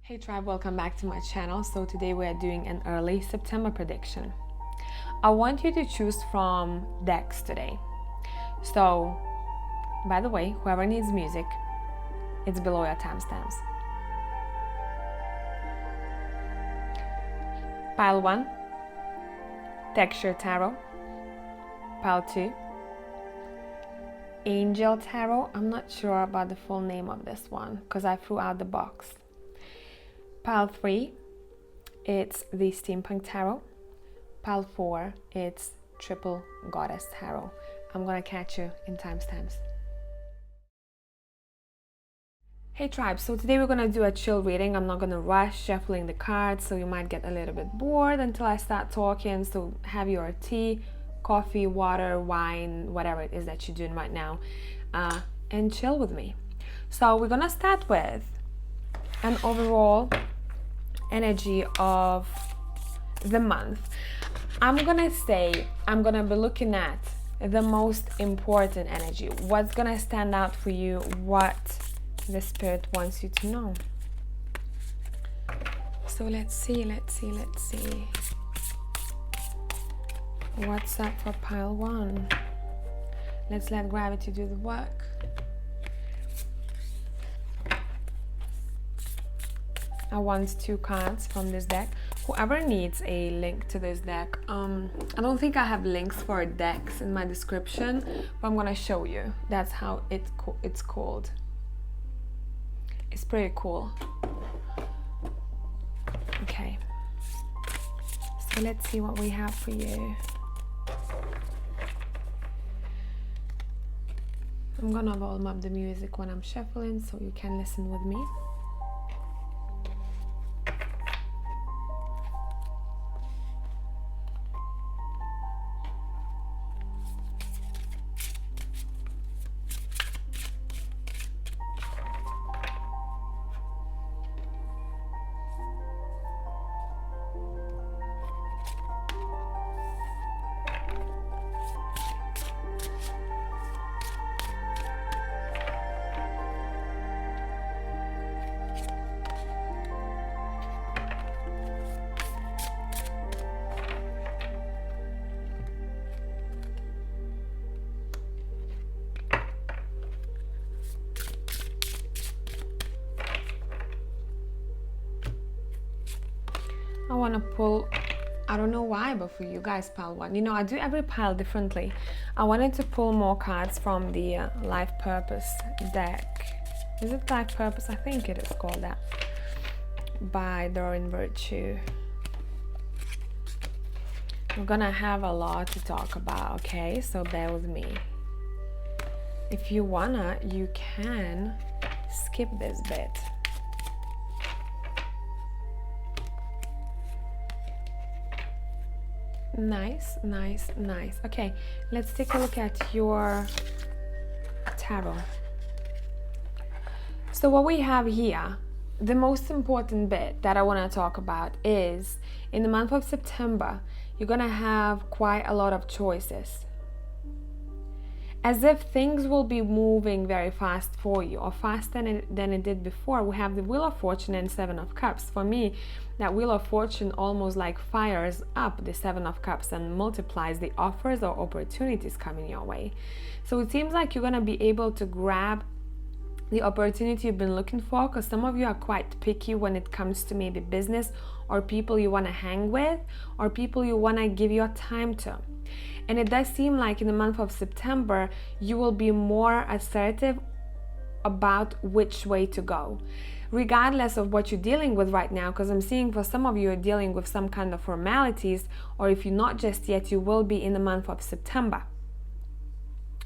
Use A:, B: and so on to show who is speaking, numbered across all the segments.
A: Hey tribe, welcome back to my channel. So today we are doing an early September prediction. I want you to choose from decks today. So, by the way, whoever needs music, it's below your timestamps. Pile 1, Texture Tarot. Pile 2, Angel Tarot. I'm not sure about the full name of this one because I threw out the box. Pile 3, it's the Steampunk Tarot. Pile 4, it's Triple Goddess Tarot. I'm gonna catch you in timestamps. Hey tribe, so today we're gonna do a chill reading. I'm not gonna rush shuffling the cards, so you might get a little bit bored until I start talking. So have your tea, coffee, water, wine, whatever it is that you're doing right now, and chill with me. So we're gonna start with an overall energy of the month. I'm gonna be looking at the most important energy, what's gonna stand out for you, what the spirit wants you to know. So let's see what's up for pile 1. Let's let gravity do the work. I want 2 cards from this deck. Whoever needs a link to this deck, I don't think I have links for decks in my description, but I'm gonna show you. That's how it's called. It's pretty cool. Okay, so let's see what we have for you. I'm gonna volume up the music when I'm shuffling so you can listen with me. I want to pull, I don't know why, but for you guys, pile 1. You know, I do every pile differently. I wanted to pull more cards from the Life Purpose deck. Is it Life Purpose? I think it is called that. By Doreen Virtue. We're gonna have a lot to talk about, okay? So bear with me. If you wanna, you can skip this bit. Nice. Okay, let's take a look at your tarot. So what we have here, the most important bit that I want to talk about is in the month of September, you're going to have quite a lot of choices. As if things will be moving very fast for you, or faster than it did before. We have the Wheel of Fortune and 7 of Cups. For me, that Wheel of Fortune almost like fires up the 7 of Cups and multiplies the offers or opportunities coming your way. So it seems like you're going to be able to grab the opportunity you've been looking for, because some of you are quite picky when it comes to maybe business or people you want to hang with or people you want to give your time to. And it does seem like in the month of September, you will be more assertive about which way to go, regardless of what you're dealing with right now, because I'm seeing for some of you are dealing with some kind of formalities, or if you're not just yet, you will be in the month of September.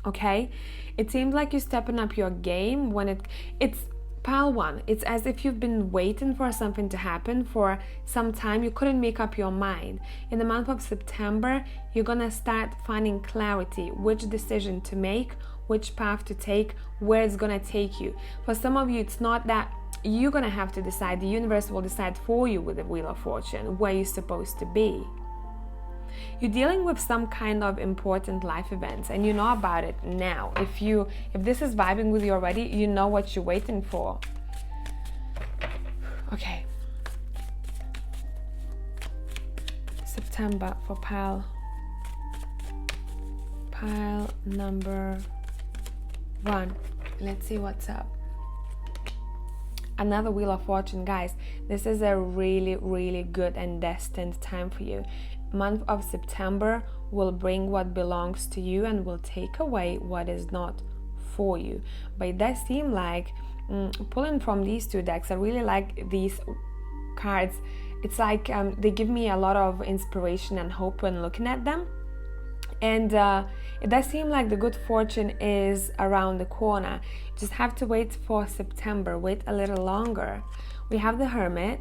A: Okay? It seems like you're stepping up your game when it's pile 1. It's as if you've been waiting for something to happen for some time. You couldn't make up your mind. In the month of September, you're gonna start finding clarity, which decision to make, which path to take, where it's gonna take you. For some of you, it's not that you're gonna have to decide. The universe will decide for you with the Wheel of Fortune where you're supposed to be. You're dealing with some kind of important life events and you know about it now. If this is vibing with you already, you know what you're waiting for. Okay, September for pile number 1. Let's see what's up. Another Wheel of Fortune, guys. This is a really, really good and destined time for you. Month of September will bring what belongs to you and will take away what is not for you. But it does seem like pulling from these two decks, I really like these cards. It's like they give me a lot of inspiration and hope when looking at them. And it does seem like the good fortune is around the corner. Just have to wait for September. Wait a little longer. We have the Hermit.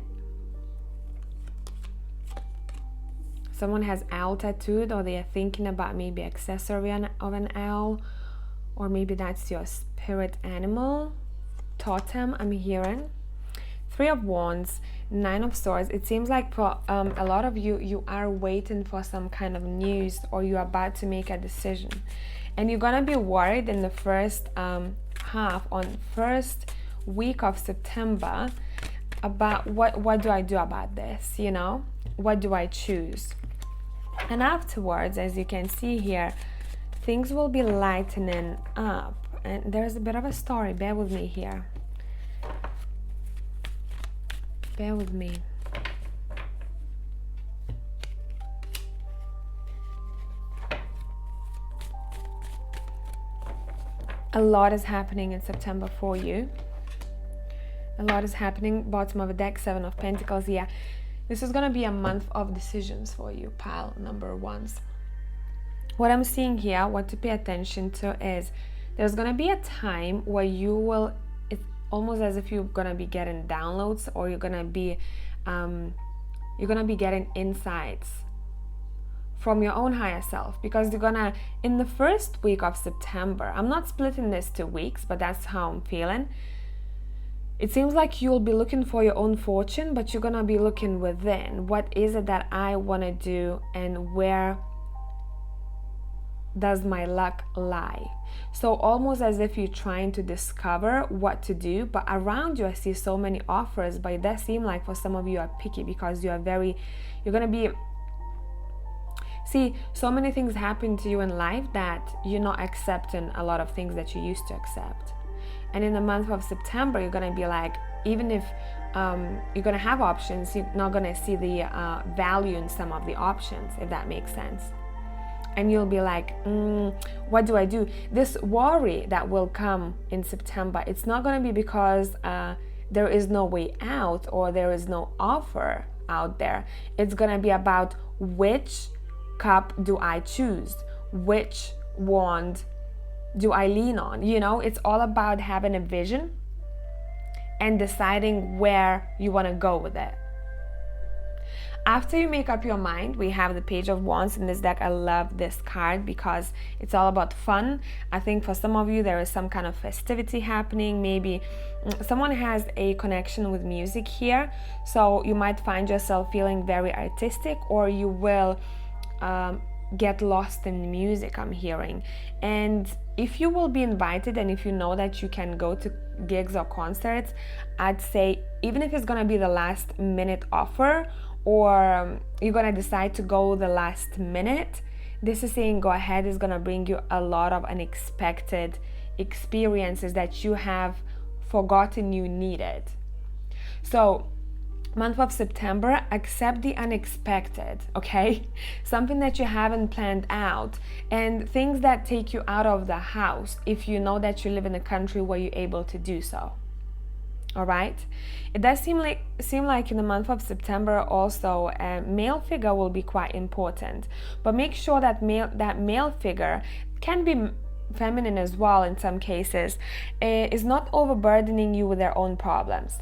A: Someone has owl tattooed, or they are thinking about maybe accessory of an owl, or maybe that's your spirit animal, totem, I'm hearing. 3 of Wands, 9 of Swords. It seems like for a lot of you, you are waiting for some kind of news, or you're about to make a decision. And you're going to be worried in the first first week of September about what do I do about this, you know? What do I choose? And afterwards, as you can see here, things will be lightening up. And there's a bit of a story. Bear with me here. Bear with me. A lot is happening in September for you. A lot is happening. Bottom of the deck, 7 of Pentacles. Yeah, this is going to be a month of decisions for you, pile number 1s. What I'm seeing here, what to pay attention to is there's going to be a time where you will, it's almost as if you're going to be getting downloads, or you're going to be getting insights from your own higher self, because you're gonna, in the first week of September, I'm not splitting this to weeks, but that's how I'm feeling. It seems like you'll be looking for your own fortune, but you're gonna be looking within. What is it that I want to do, and where does my luck lie? So almost as if you're trying to discover what to do, but around you I see so many offers, but it does seem like for some of you are picky, because you're gonna be, see, so many things happen to you in life that you're not accepting a lot of things that you used to accept. And in the month of September, you're going to be like, even if you're going to have options, you're not going to see the value in some of the options, if that makes sense. And you'll be like, what do I do? This worry that will come in September, it's not going to be because there is no way out, or there is no offer out there. It's going to be about which cup do I choose? Which wand do I lean on? You know, it's all about having a vision and deciding where you want to go with it. After you make up your mind, we have the Page of Wands in this deck. I love this card because it's all about fun. I think for some of you, there is some kind of festivity happening. Maybe someone has a connection with music here. So you might find yourself feeling very artistic, or you will get lost in music, I'm hearing. And if you will be invited, and if you know that you can go to gigs or concerts, I'd say, even if it's gonna be the last minute offer, or you're gonna decide to go the last minute, this is saying go ahead. Is gonna bring you a lot of unexpected experiences that you have forgotten you needed. So month of September, accept the unexpected, okay? Something that you haven't planned out, and things that take you out of the house if you know that you live in a country where you're able to do so. All right? It does seem like in the month of September also a male figure will be quite important, but make sure that male figure can be feminine as well in some cases, is not overburdening you with their own problems.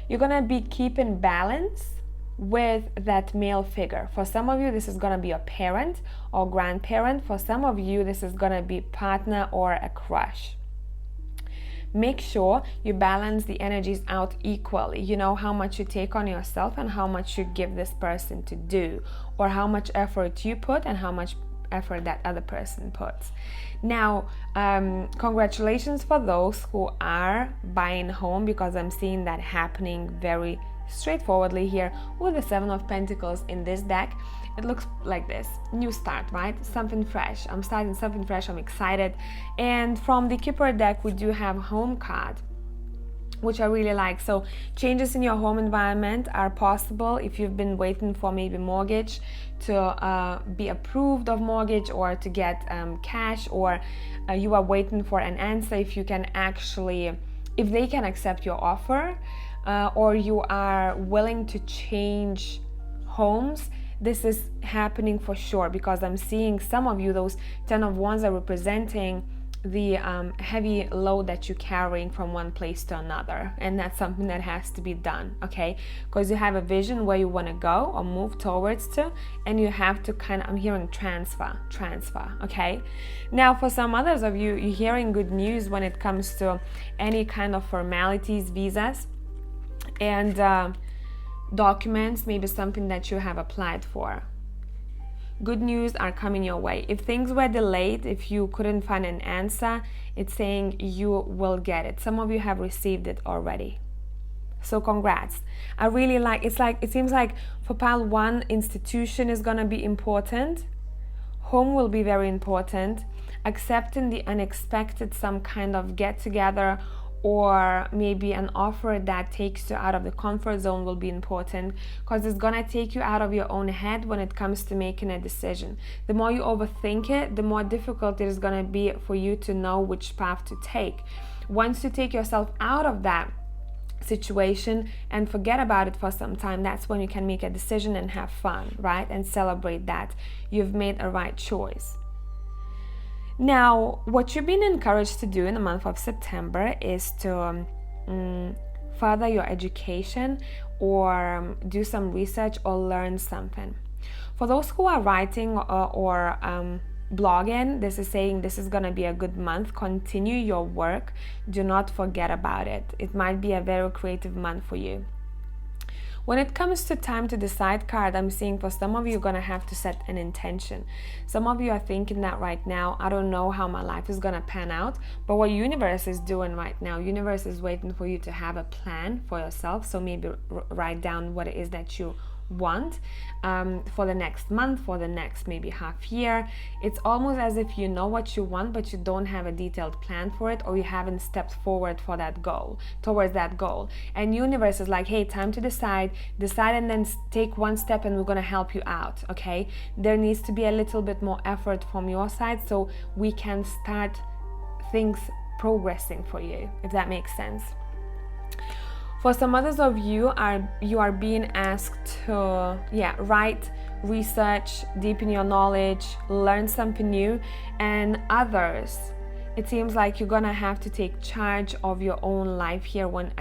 A: You're going to be keeping balance with that male figure. For some of you, this is going to be a parent or grandparent. For some of you, this is going to be partner or a crush. Make sure you balance the energies out equally. You know how much you take on yourself and how much you give this person to do, or how much effort you put and how much effort that other person puts. Now, congratulations for those who are buying home, because I'm seeing that happening very straightforwardly here with the Seven of Pentacles in this deck. It looks like this: new start, right? Something fresh. I'm starting something fresh. I'm excited. And from the Keeper deck, we do have Home card, which I really like. So changes in your home environment are possible if you've been waiting for maybe mortgage to be approved of mortgage, or to get cash, or you are waiting for an answer if you can actually, if they can accept your offer, or you are willing to change homes. This is happening for sure, because I'm seeing some of you, those 10 of Wands are representing the heavy load that you're carrying from one place to another, and that's something that has to be done, okay? Because you have a vision where you want to go or move towards to, and you have to kind of, I'm hearing transfer, okay? Now for some others of you, you're hearing good news when it comes to any kind of formalities, visas, and documents, maybe something that you have applied for. Good news are coming your way. If things were delayed, if you couldn't find an answer, it's saying you will get it. Some of you have received it already. So congrats. I really like, it seems like for pile 1, institution is going to be important. Home will be very important. Accepting the unexpected, some kind of get together, or maybe an offer that takes you out of the comfort zone will be important, because it's gonna take you out of your own head when it comes to making a decision. The more you overthink it, the more difficult it is gonna be for you to know which path to take. Once you take yourself out of that situation and forget about it for some time, that's when you can make a decision and have fun, right? And celebrate that you've made a right choice. Now, what you've been encouraged to do in the month of September is to further your education, or do some research, or learn something. For those who are writing or blogging, this is saying this is going to be a good month. Continue your work. Do not forget about it. It might be a very creative month for you. When it comes to time to decide card, I'm seeing for some of you, you're going to have to set an intention. Some of you are thinking that right now, I don't know how my life is going to pan out, but what universe is doing right now, universe is waiting for you to have a plan for yourself. So maybe write down what it is that you want for the next month, for the next maybe half year. It's almost as if you know what you want, but you don't have a detailed plan for it, or you haven't stepped forward for that goal, towards that goal. And universe is like, hey, time to decide, and then take one step, and we're going to help you out, okay? There needs to be a little bit more effort from your side, so we can start things progressing for you, if that makes sense. For some others of you, you are being asked to write, research, deepen your knowledge, learn something new. And others, it seems like you're gonna have to take charge of your own life here when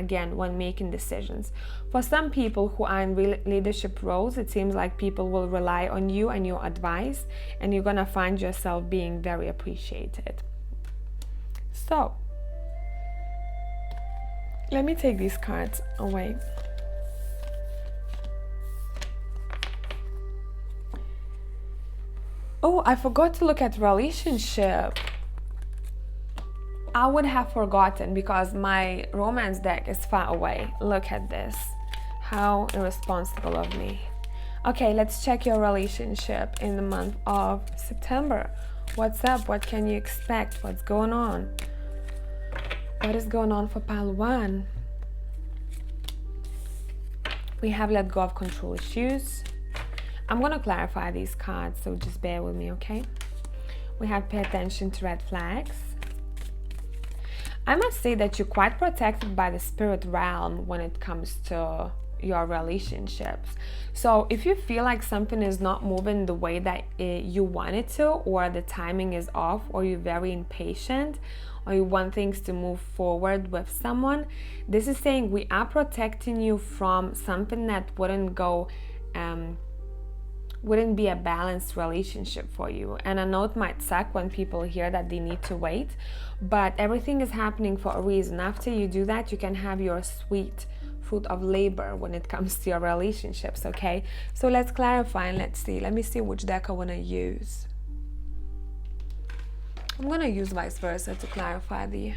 A: making decisions. For some people who are in leadership roles, it seems like people will rely on you and your advice, and you're gonna find yourself being very appreciated. So let me take these cards away. Oh, I forgot to look at relationship. I would have forgotten because my romance deck is far away. Look at this. How irresponsible of me. Okay, let's check your relationship in the month of September. What's up? What can you expect? What's going on? What is going on for pile 1? We have let go of control issues. I'm going to clarify these cards, so just bear with me, okay? We have pay attention to red flags. I must say that you're quite protected by the spirit realm when it comes to your relationships. So if you feel like something is not moving the way that you want it to, or the timing is off, or you're very impatient, or you want things to move forward with someone, this is saying we are protecting you from something that wouldn't be a balanced relationship for you. And I know it might suck when people hear that they need to wait, but everything is happening for a reason. After you do that, you can have your sweet fruit of labor when it comes to your relationships, okay? So let's clarify and let's see. Let me see which deck I want to use. I'm going to use vice versa to clarify the...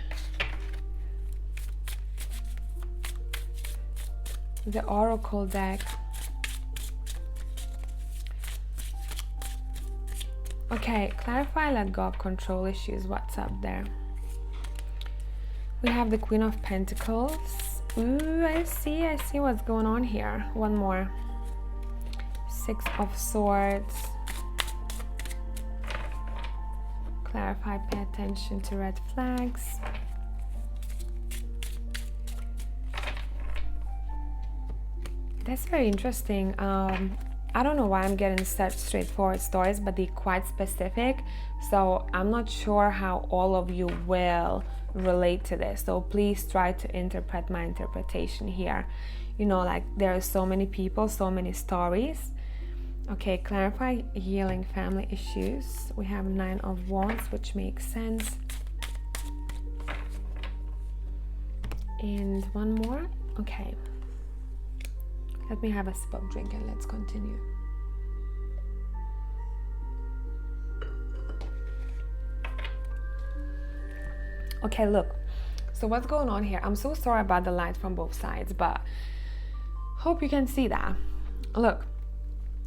A: the Oracle deck. Okay, clarify, let go of control issues. What's up there? We have the Queen of Pentacles. Ooh, I see what's going on here. One more. Six of Swords. Clarify, pay attention to red flags. That's very interesting. I don't know why I'm getting such straightforward stories, but they're quite specific. So I'm not sure how all of you will relate to this. So please try to interpret my interpretation here. You know, like there are so many people, so many stories. Okay, clarify, healing family issues. We have 9 of Wands, which makes sense. And one more. Okay. Let me have a sip of drink and let's continue. Okay, look. So what's going on here? I'm so sorry about the light from both sides, but hope you can see that. Look,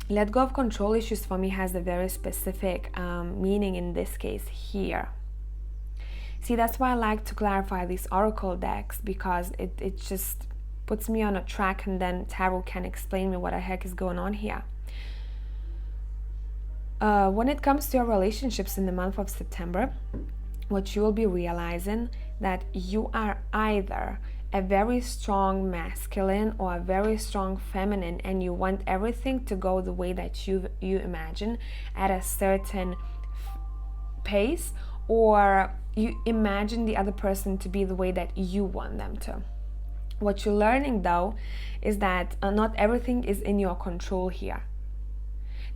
A: let go of control issues for me has a very specific meaning in this case here. See, that's why I like to clarify these oracle decks, because it just puts me on a track, and then tarot can explain me what the heck is going on here. When it comes to your relationships in the month of September, what you will be realizing that you are either a very strong masculine or a very strong feminine, and you want everything to go the way that you imagine at a certain pace, or you imagine the other person to be the way that you want them to. What you're learning though is that not everything is in your control here.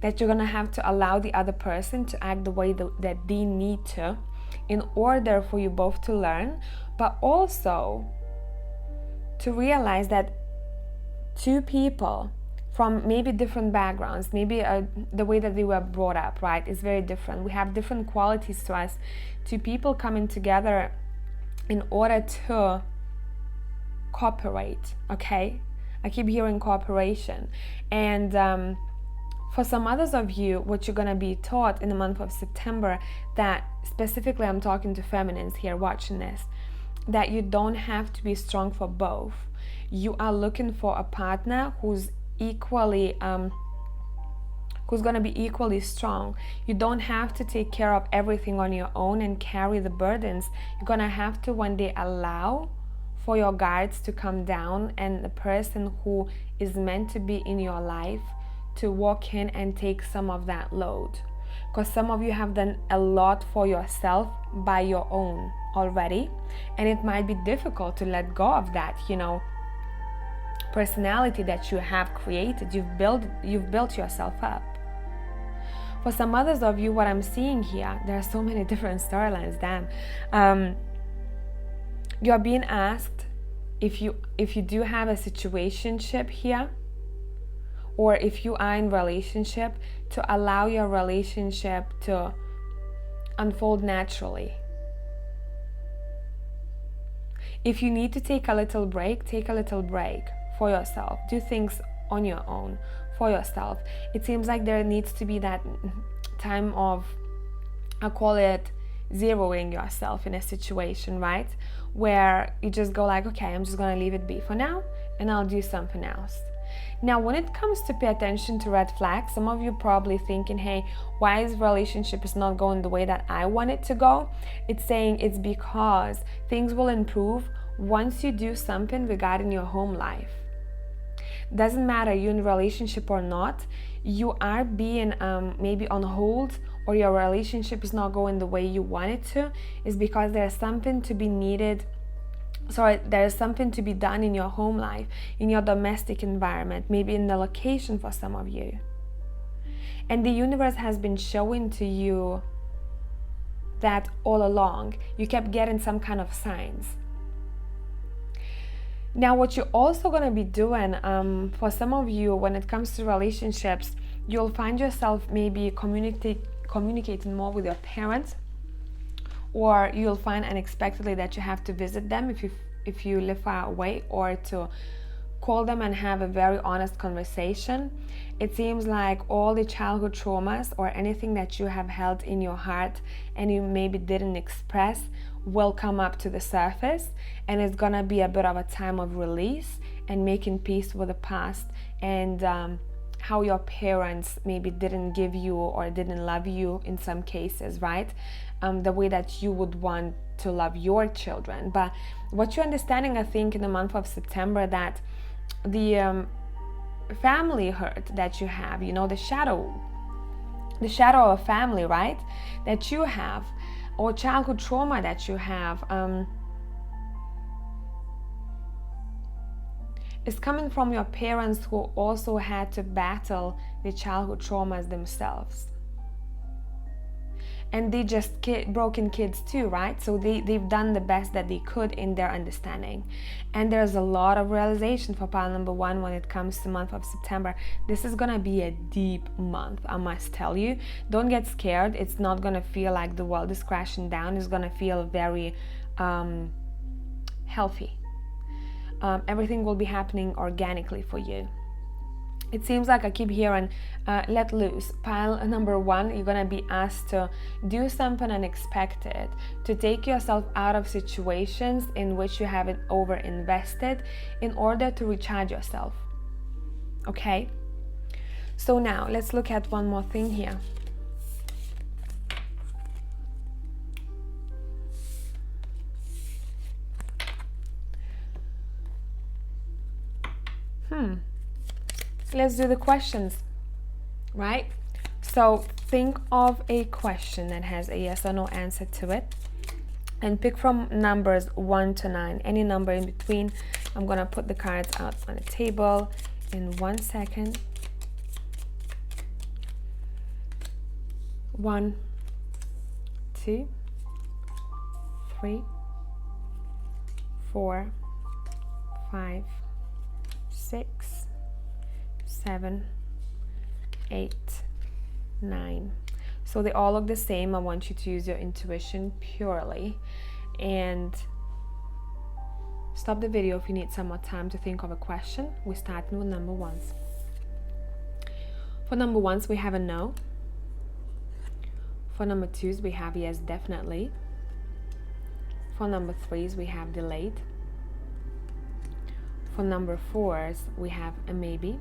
A: That you're gonna have to allow the other person to act the way that they need to in order for you both to learn, but also to realize that two people from maybe different backgrounds, maybe the way that they were brought up, right, is very different. We have different qualities to us. Two people coming together in order to cooperate, okay? I keep hearing cooperation. And for some others of you, what you're gonna be taught in the month of September, that specifically I'm talking to feminines here watching this, that you don't have to be strong for both. You are looking for a partner who's equally who's going to be equally strong. You don't have to take care of everything on your own and carry the burdens. You're going to have to one day allow for your guards to come down and the person who is meant to be in your life to walk in and take some of that load. Because some of you have done a lot for yourself by your own already, and it might be difficult to let go of that, you know, personality that you have created. You've built yourself up. For some others of you, what I'm seeing here, there are so many different storylines, damn. You're being asked if you do have a situationship here, or if you are in relationship, to allow your relationship to unfold naturally. If you need to take a little break, take a little break for yourself. Do things on your own for yourself. It seems like there needs to be that time of, I call it zeroing yourself in a situation, right? Where you just go like, okay, I'm just gonna leave it be for now and I'll do something else. Now, when it comes to pay attention to red flags, some of you probably thinking, hey, why is relationship is not going the way that I want it to go? It's saying it's because things will improve once you do something regarding your home life. Doesn't matter you in a relationship or not, you are being maybe on hold, or your relationship is not going the way you want it to, is because there's something to be needed. Sorry, there's something to be done in your home life, in your domestic environment, maybe in the location for some of you. And the universe has been showing to you that all along. You kept getting some kind of signs. Now, what you're also going to be doing, for some of you, when it comes to relationships, you'll find yourself maybe communicating more with your parents, or you'll find unexpectedly that you have to visit them if you live far away, or to call them and have a very honest conversation. It seems like all the childhood traumas or anything that you have held in your heart and you maybe didn't express will come up to the surface, and it's gonna be a bit of a time of release and making peace with the past and how your parents maybe didn't give you or didn't love you in some cases, right? The way that you would want to love your children. But what you're understanding, I think, in the month of September, that the family hurt that you have, you know, the shadow of family, right, that you have, or childhood trauma that you have, is coming from your parents who also had to battle the childhood traumas themselves. And they just broken kids too, right? So they've done the best that they could in their understanding. And there's a lot of realization for pile number 1 when it comes to the month of September. This is gonna be a deep month, I must tell you. Don't get scared. It's not gonna feel like the world is crashing down. It's gonna feel very healthy. Everything will be happening organically for you. It seems like I keep hearing let loose. Pile number 1, you're gonna be asked to do something unexpected, to take yourself out of situations in which you haven't over-invested in order to recharge yourself. Okay? So now let's look at one more thing here. Let's do the questions, right? So think of a question that has a yes or no answer to it, and pick from numbers 1 to 9, any number in between. I'm gonna put the cards out on the table in 1 second. 1, 2, 3, 4, 5, 6, 7, 8, 9. So they all look the same. I want you to use your intuition purely and stop the video if you need some more time to think of a question. We're starting with number 1s. For number 1s, we have a no. For number 2s, we have yes, definitely. For number 3s, we have delayed. For number 4s, we have a maybe.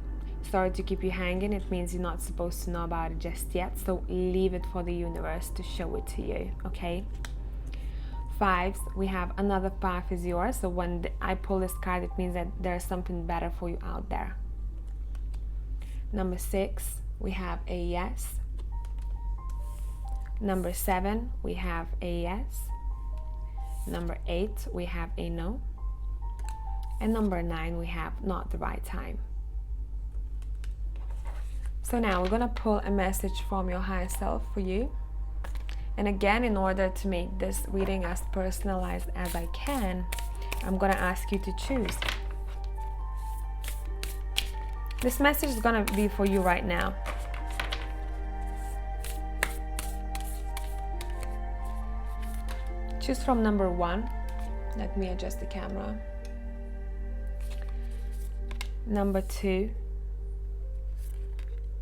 A: Sorry to keep you hanging. It means you're not supposed to know about it just yet, so leave it for the universe to show it to you, okay? 5s, we have another path is yours. So when I pull this card, it means that there's something better for you out there. Number 6, we have a yes. Number 7, we have a yes. Number 8, we have a no. And number 9, we have not the right time. So now we're gonna pull a message from your higher self for you. And again, in order to make this reading as personalized as I can, I'm gonna ask you to choose. This message is gonna be for you right now. Choose from number 1. Let me adjust the camera. Number 2.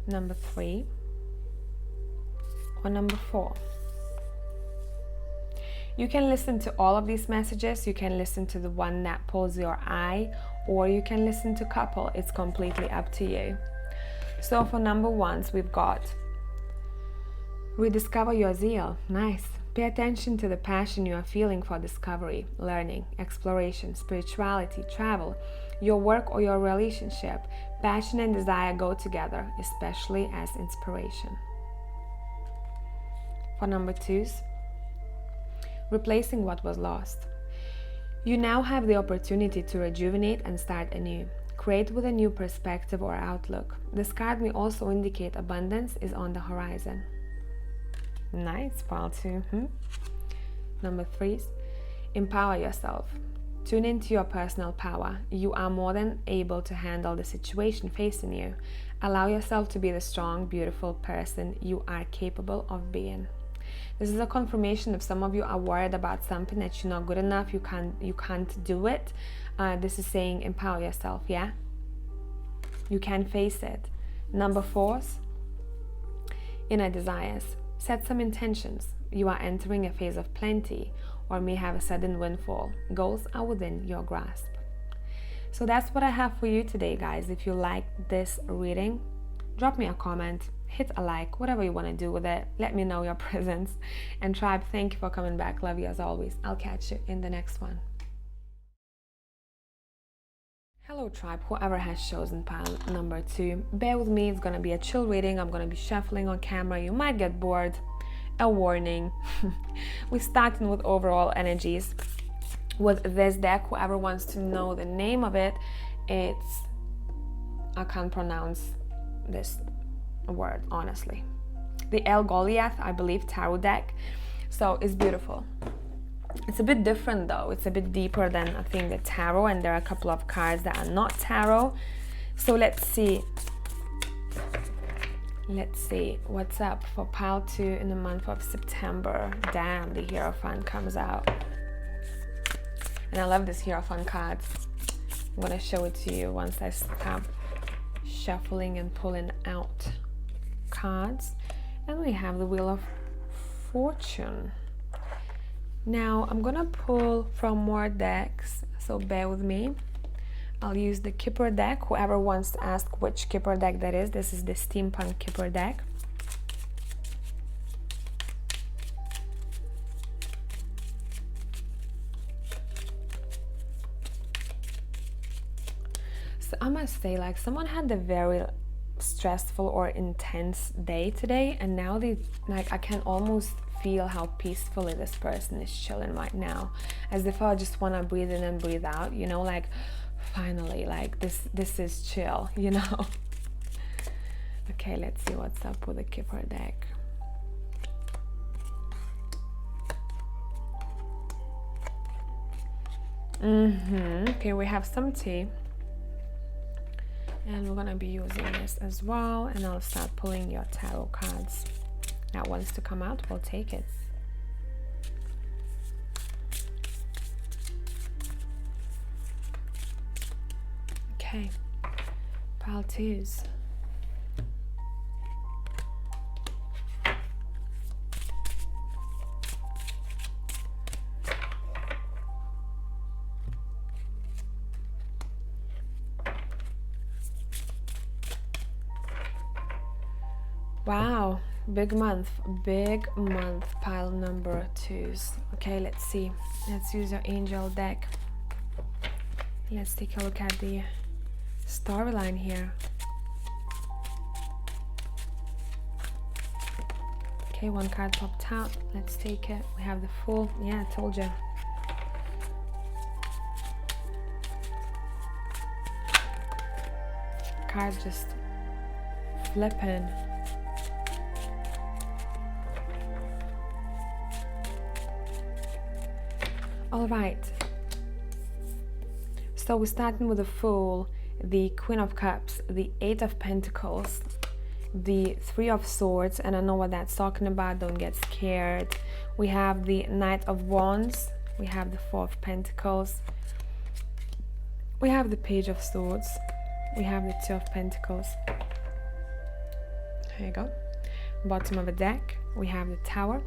A: Number 3, or number 4. You can listen to all of these messages. You can listen to the one that pulls your eye, or you can listen to a couple. It's completely up to you. So for number 1s, we've got rediscover your zeal. Nice. Pay attention to the passion you are feeling for discovery, learning, exploration, spirituality, travel, your work or your relationship. Passion and desire go together, especially as inspiration. For number 2s, replacing what was lost. You now have the opportunity to rejuvenate and start anew. Create with a new perspective or outlook. This card may also indicate abundance is on the horizon. Nice, pile 2. Number 3s, empower yourself. Tune into your personal power. You are more than able to handle the situation facing you. Allow yourself to be the strong, beautiful person you are capable of being. This is a confirmation if some of you are worried about something, that you're not good enough, you can't do it. This is saying empower yourself, yeah? You can face it. Number 4, inner desires. Set some intentions. You are entering a phase of plenty or may have a sudden windfall. Goals are within your grasp. So that's what I have for you today, guys. If you like this reading, drop me a comment, hit a like, whatever you want to do with it. Let me know your presence. And tribe, thank you for coming back. Love you as always. I'll catch you in the next one. Hello tribe, whoever has chosen pile number 2, bear with me. It's gonna be a chill reading. I'm gonna be shuffling on camera. You might get bored. A warning. We're starting with overall energies with this deck. Whoever wants to know the name of it, I can't pronounce this word honestly. The 𝒃𝒊𝒕𝒉, I believe, tarot deck. So it's beautiful. It's a bit different though. It's a bit deeper than I think the tarot, and there are a couple of cards that are not tarot. So let's see what's up for pile 2 in the month of September. Damn, the Hierophant comes out. And I love this Hierophant card. I'm gonna show it to you once I stop shuffling and pulling out cards. And we have the Wheel of Fortune. Now I'm gonna pull from more decks, so bear with me. I'll use the 𝒃𝒊𝒕𝒉 deck. Whoever wants to ask which 𝒃𝒊𝒕𝒉 deck that is, this is the Steampunk 𝒃𝒊𝒕𝒉 deck. So I must say, like, someone had a very stressful or intense day today, and now I can almost feel how peacefully this person is chilling right now, as if I just want to breathe in and breathe out, you know, like finally, like this is chill, you know. Okay, let's see what's up with the 𝒃𝒊𝒕𝒉 deck. Okay, we have some tea, and we're gonna be using this as well, and I'll start pulling your tarot cards. That wants to come out, we'll take it. Okay, pile 2s. Wow. Big month, pile number 2s. Okay, let's see. Let's use your angel deck. Let's take a look at the storyline here. Okay, one card popped out. Let's take it. We have the Fool. Yeah, I told you. Card just flipping. All right, so we're starting with the Fool, the Queen of Cups, the 8 of Pentacles, the 3 of Swords, and I know what that's talking about, don't get scared. We have the Knight of Wands, we have the 4 of Pentacles, we have the Page of Swords, we have the 2 of Pentacles. There you go. Bottom of the deck, we have the Tower.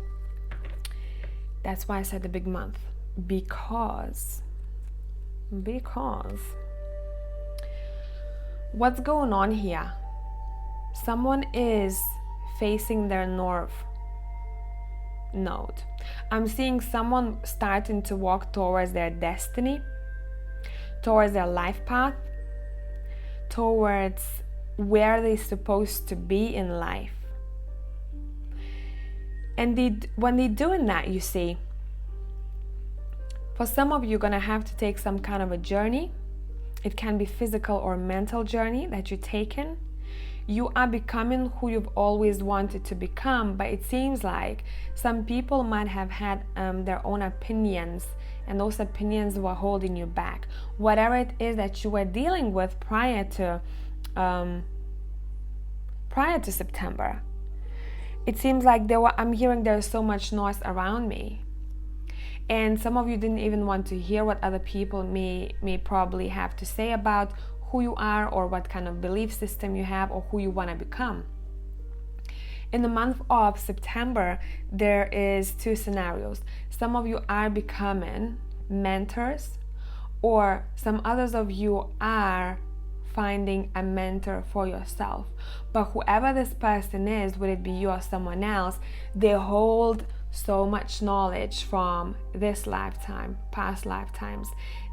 A: That's why I said the big month. Because what's going on here? Someone is facing their north node. I'm seeing someone starting to walk towards their destiny, towards their life path, towards where they're supposed to be in life. And when they're doing that, you see, for some of you, you're gonna have to take some kind of a journey. It can be physical or mental journey that you're taking. You are becoming who you've always wanted to become, but it seems like some people might have had their own opinions, and those opinions were holding you back. Whatever it is that you were dealing with prior to September, it seems like I'm hearing there's so much noise around me. And some of you didn't even want to hear what other people may probably have to say about who you are or what kind of belief system you have or who you want to become. In the month of September, there is two scenarios. Some of you are becoming mentors, or some others of you are finding a mentor for yourself. But whoever this person is, would it be you or someone else, they hold so much knowledge from this lifetime, past lifetimes.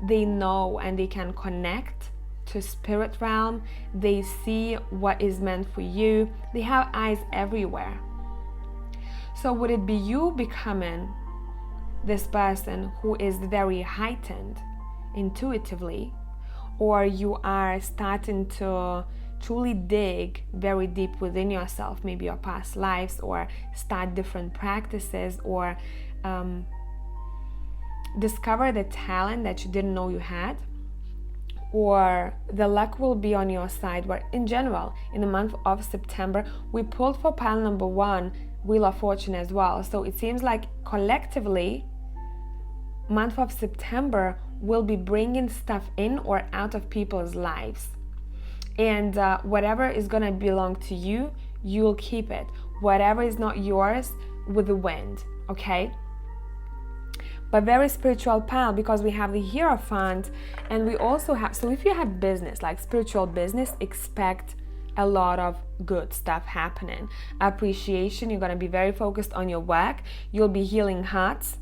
A: They know and they can connect to spirit realm. They see what is meant for you. They have eyes everywhere. So would it be you becoming this person who is very heightened intuitively, or you are starting to truly dig very deep within yourself, maybe your past lives, or start different practices, or discover the talent that you didn't know you had, or the luck will be on your side. Where in general, in the month of September, we pulled for pile number 1, Wheel of Fortune as well. So it seems like collectively, month of September will be bringing stuff in or out of people's lives. And whatever is going to belong to you, you'll keep it. Whatever is not yours, with the wind, okay? But very spiritual pile, because we have the Hierophant, and we also have, so if you have business, like spiritual business, expect a lot of good stuff happening. Appreciation, you're going to be very focused on your work. You'll be healing hearts,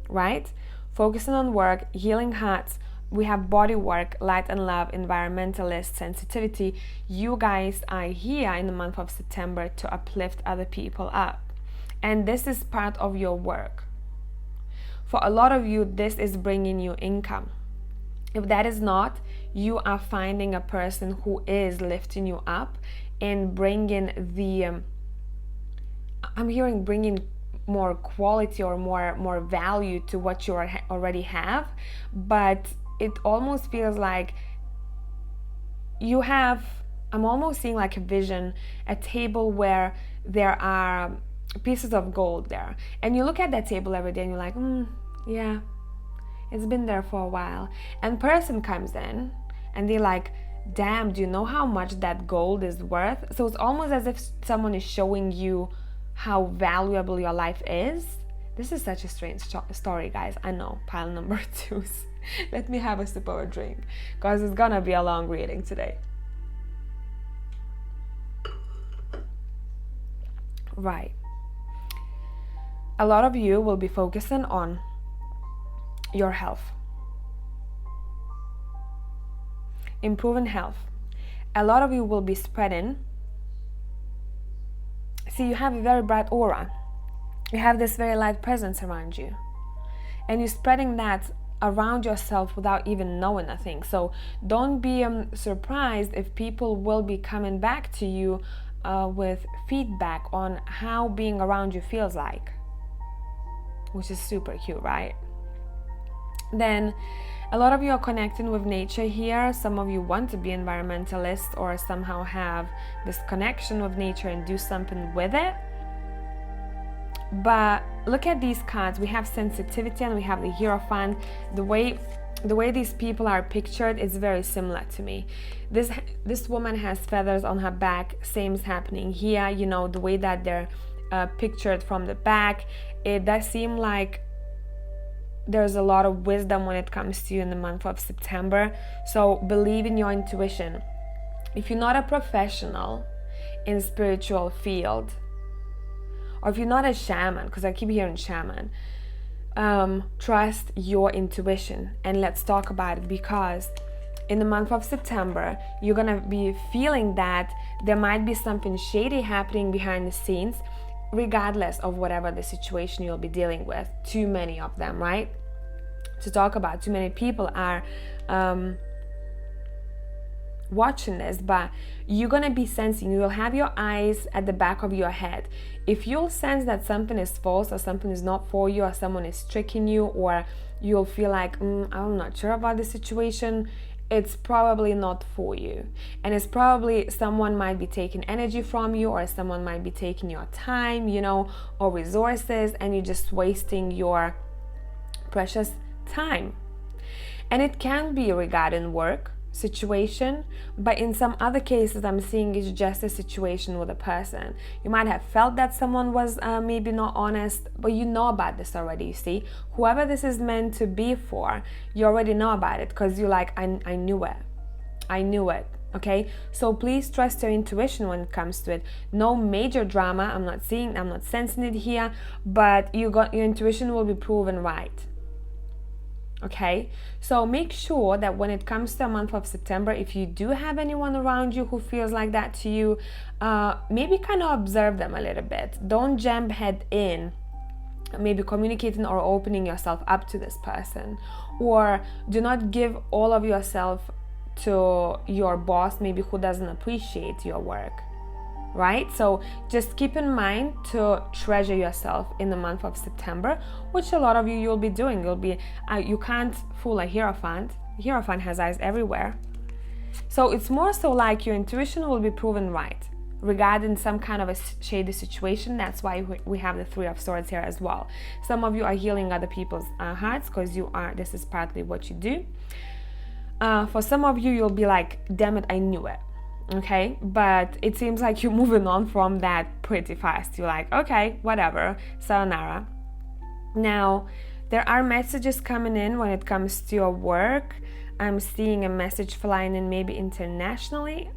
A: right? Focusing on work, healing hearts. We have body work, light and love, environmentalist, sensitivity. You guys are here in the month of September to uplift other people up. And this is part of your work. For a lot of you, this is bringing you income. If that is not, you are finding a person who is lifting you up and bringing the, I'm hearing bringing more quality or more value to what you already have. But it almost feels like you have, I'm almost seeing like a vision, a table where there are pieces of gold there. And you look at that table every day and you're like, yeah, it's been there for a while. And person comes in and they're like, damn, do you know how much that gold is worth? So it's almost as if someone is showing you how valuable your life is. This is such a strange story, guys. I know, pile number 2. Let me have a sip of a drink, because it's gonna be a long reading today. Right. A lot of you will be focusing on your health. Improving health. A lot of you will be spreading. See, you have a very bright aura. You have this very light presence around you. And you're spreading that around yourself without even knowing a thing. So don't be surprised if people will be coming back to you with feedback on how being around you feels like, which is super cute, right? Then a lot of you are connecting with nature here. Some of you want to be environmentalists or somehow have this connection with nature and do something with it. But look at these cards. We have sensitivity and we have the Hierophant. The way these people are pictured is very similar to me. This woman has feathers on her back. Same is happening here. You know, the way that they're pictured from the back, it does seem like there's a lot of wisdom when it comes to you in the month of September. So believe in your intuition. If you're not a professional in spiritual field, or if you're not a shaman, because I keep hearing shaman, trust your intuition. And let's talk about it, because in the month of September, you're gonna be feeling that there might be something shady happening behind the scenes, regardless of whatever the situation you'll be dealing with. Too many of them, right? To talk about. Too many people are watching this, but you're gonna be sensing, you will have your eyes at the back of your head. If you'll sense that something is false or something is not for you, or someone is tricking you, or you'll feel like I'm not sure about the situation, it's probably not for you. And it's probably someone might be taking energy from you, or someone might be taking your time, you know, or resources, and you're just wasting your precious time. And it can be regarding work. situation, but in some other cases I'm seeing it's just a situation with a person. You might have felt that someone was maybe not honest, but you know about this already. You see, whoever this is meant to be for, you already know about it, because you're like, I knew it. Okay, so please trust your intuition when it comes to it. No major drama. I'm not sensing it here, but your intuition will be proven right. Okay, so make sure that when it comes to the month of September, if you do have anyone around you who feels like that to you, maybe kind of observe them a little bit. Don't jump head in, maybe communicating or opening yourself up to this person, or do not give all of yourself to your boss, maybe who doesn't appreciate your work. Right? So just keep in mind to treasure yourself in the month of September, which a lot of you'll be doing. You can't fool a hierophant. Hierophant has eyes everywhere. So it's more so like your intuition will be proven right regarding some kind of a shady situation. That's why we have the Three of Swords here as well. Some of you are healing other people's hearts, because this is partly what you do. For some of you, you'll be like, damn it, I knew it. Okay, but it seems like you're moving on from that pretty fast. You're like, okay, whatever, sayonara. Now, there are messages coming in when it comes to your work. I'm seeing a message flying in maybe internationally.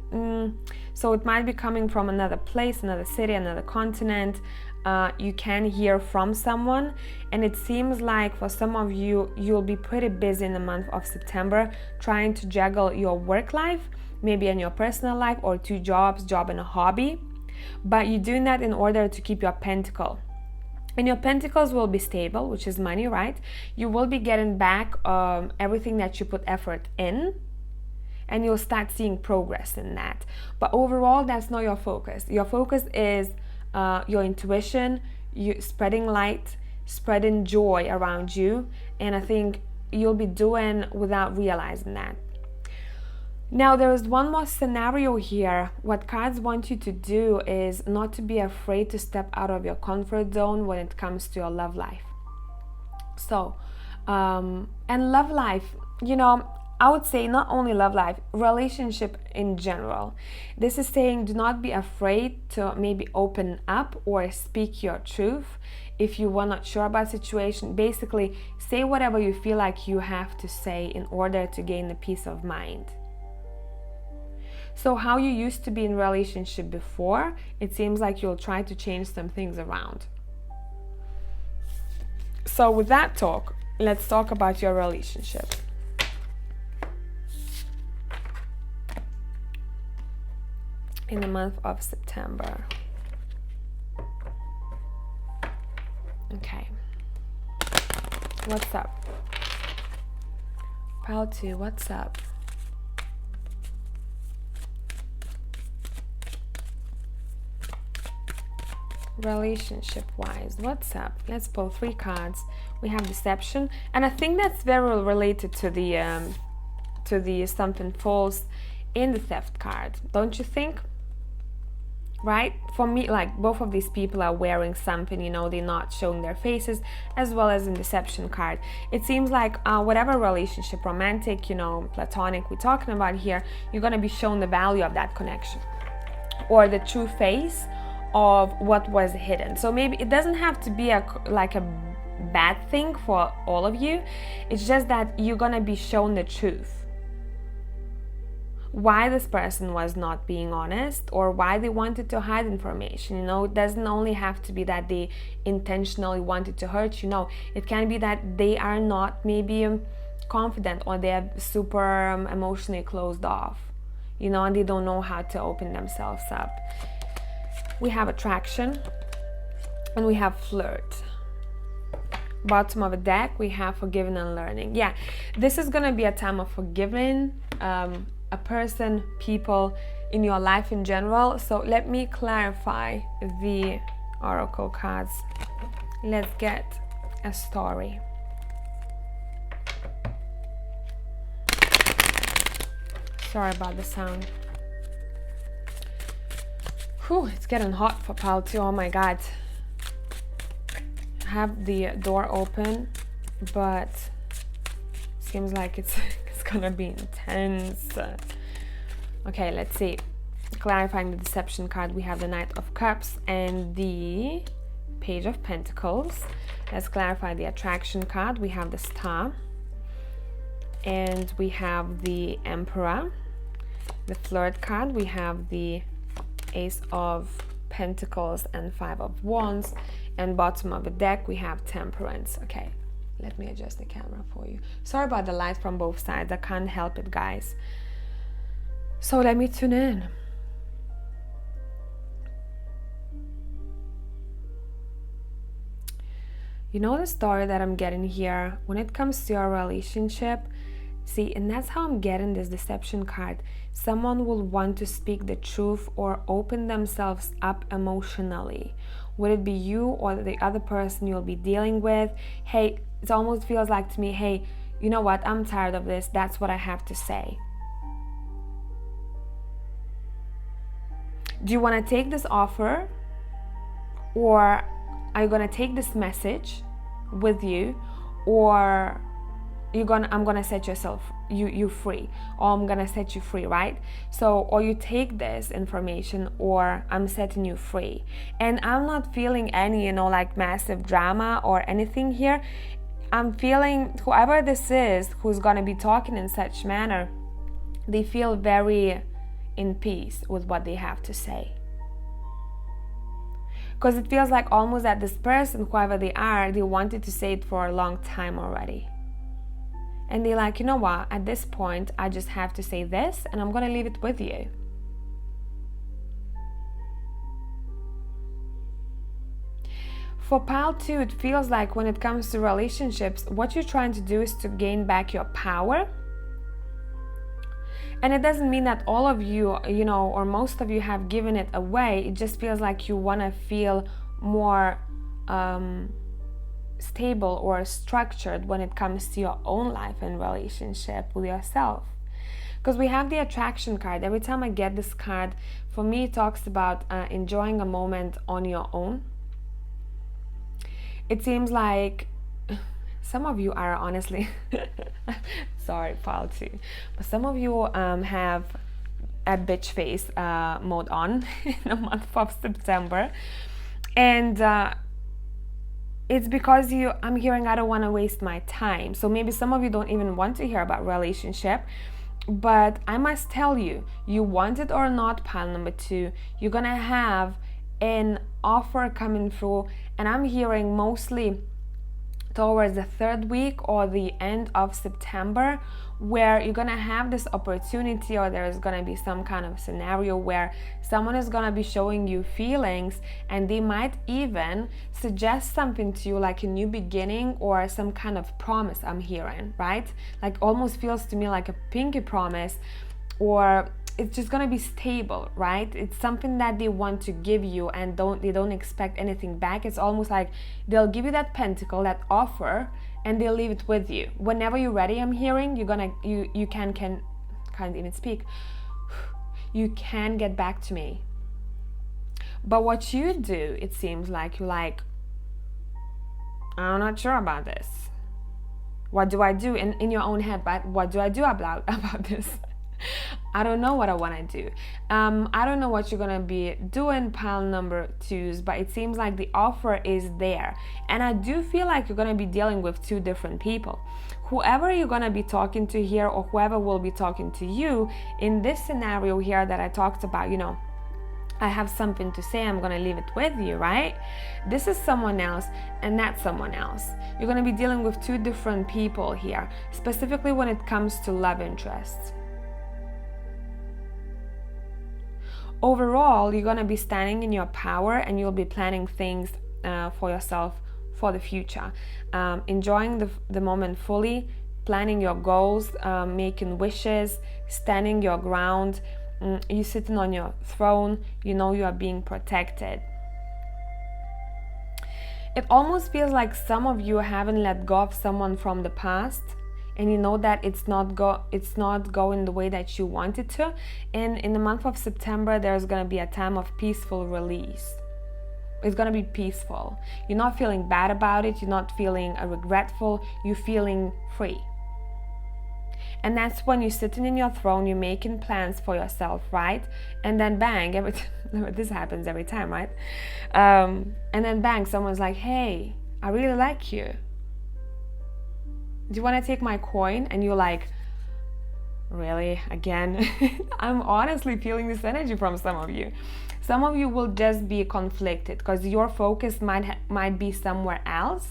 A: So it might be coming from another place, another city, another continent. You can hear from someone, and it seems like for some of you, you'll be pretty busy in the month of September trying to juggle your work life, maybe in your personal life, or 2 jobs, job and a hobby. But you're doing that in order to keep your pentacle. And your pentacles will be stable, which is money, right? You will be getting back everything that you put effort in, and you'll start seeing progress in that. But overall, that's not your focus. Your focus is your intuition, you spreading light, spreading joy around you, and I think you'll be doing without realizing that. Now, there is one more scenario here. What cards want you to do is not to be afraid to step out of your comfort zone when it comes to your love life. So, and love life, I would say not only love life, relationship in general. This is saying do not be afraid to maybe open up or speak your truth. If you were not sure about situation, basically say whatever you feel like you have to say in order to gain the peace of mind. So how you used to be in relationship before, it seems like you'll try to change some things around. So with that talk, let's talk about your relationship. In the month of September. Okay. What's up? Pile 2, what's up? Relationship wise, what's up? Let's pull 3 cards. We have deception, and I think that's very related to the something false in the theft card, don't you think? Right? For me, like, both of these people are wearing something, they're not showing their faces, as well as in deception card. It seems like whatever relationship, romantic, platonic we're talking about here, you're going to be shown the value of that connection, or the true face of what was hidden. So maybe it doesn't have to be a bad thing for all of you. It's just that you're going to be shown the truth. Why this person was not being honest, or why they wanted to hide information. It doesn't only have to be that they intentionally wanted to hurt you. It can be that they are not maybe confident, or they are super emotionally closed off, and they don't know how to open themselves up. We have attraction, and we have flirt. Bottom of the deck, we have forgiving and learning. Yeah, this is gonna be a time of forgiving a person, people in your life in general. So let me clarify the oracle cards. Let's get a story. Sorry about the sound. Whew, it's getting hot for pile 2. Oh my god. I have the door open, but seems like it's gonna be intense. Okay, let's see. Clarifying the deception card, we have the Knight of Cups and the Page of Pentacles. Let's clarify the attraction card. We have the Star and we have the Emperor. The Flirt card, we have the Ace of Pentacles and Five of Wands, and bottom of the deck we have Temperance. Okay, let me adjust the camera for you. Sorry about the light from both sides, I can't help it, guys. So let me tune in. You know the story that I'm getting here when it comes to your relationship? See, and that's how I'm getting this deception card. Someone will want to speak the truth or open themselves up emotionally. Would it be you or the other person you'll be dealing with? Hey, it almost feels like to me, hey, you know what? I'm tired of this. That's what I have to say. Do you want to take this offer, or are you going to take this message with you, or I'm gonna set you free, or I'm gonna set you free, right? So, or you take this information, or I'm setting you free. And I'm not feeling any, like massive drama or anything here. I'm feeling whoever this is who's gonna be talking in such manner, they feel very in peace with what they have to say. Because it feels like almost that this person, whoever they are, they wanted to say it for a long time already. And they're like, you know what, at this point, I just have to say this, and I'm going to leave it with you. For pile 2, it feels like when it comes to relationships, what you're trying to do is to gain back your power. And it doesn't mean that all of you, or most of you have given it away. It just feels like you want to feel more stable or structured when it comes to your own life and relationship with yourself. Because we have the attraction card. Every time I get this card, for me it talks about enjoying a moment on your own. It seems like some of you are honestly sorry, pile 2, but some of you have a bitch face mode on in the month of September, and it's because I'm hearing I don't want to waste my time. So maybe some of you don't even want to hear about relationship, but I must tell you, you want it or not, pile number 2, you're gonna have an offer coming through, and I'm hearing mostly towards the 3rd week or the end of September, where you're gonna have this opportunity, or there's gonna be some kind of scenario where someone is gonna be showing you feelings, and they might even suggest something to you, like a new beginning or some kind of promise. I'm hearing, right? Like almost feels to me like a pinky promise, or it's just gonna be stable, right? It's something that they want to give you, and they don't expect anything back. It's almost like they'll give you that pentacle, that offer, and they'll leave it with you. Whenever you're ready, I'm hearing you can't even speak. You can get back to me. But what you do, it seems like you're like, I'm not sure about this. What do I do in your own head? But what do I do about this? I don't know what I want to do. I don't know what you're gonna be doing, pile number 2s, but it seems like the offer is there, and I do feel like you're gonna be dealing with 2 different people. Whoever you're gonna be talking to here, or whoever will be talking to you in this scenario here that I talked about, I have something to say, I'm gonna leave it with you, right? This is someone else, and that's someone else. You're gonna be dealing with 2 different people here, specifically when it comes to love interests. Overall, you're going to be standing in your power, and you'll be planning things for yourself for the future. Enjoying the moment fully, planning your goals, making wishes, standing your ground. You're sitting on your throne, you are being protected. It almost feels like some of you haven't let go of someone from the past, and you know that it's not going the way that you want it to. And in the month of September, there's going to be a time of peaceful release. It's going to be peaceful. You're not feeling bad about it. You're not feeling regretful. You're feeling free. And that's when you're sitting in your throne, you're making plans for yourself, right? And then bang, this happens every time, right? And then bang, someone's like, hey, I really like you. Do you want to take my coin? And you're like, really? Again? I'm honestly feeling this energy from some of you. Some of you will just be conflicted because your focus might be somewhere else,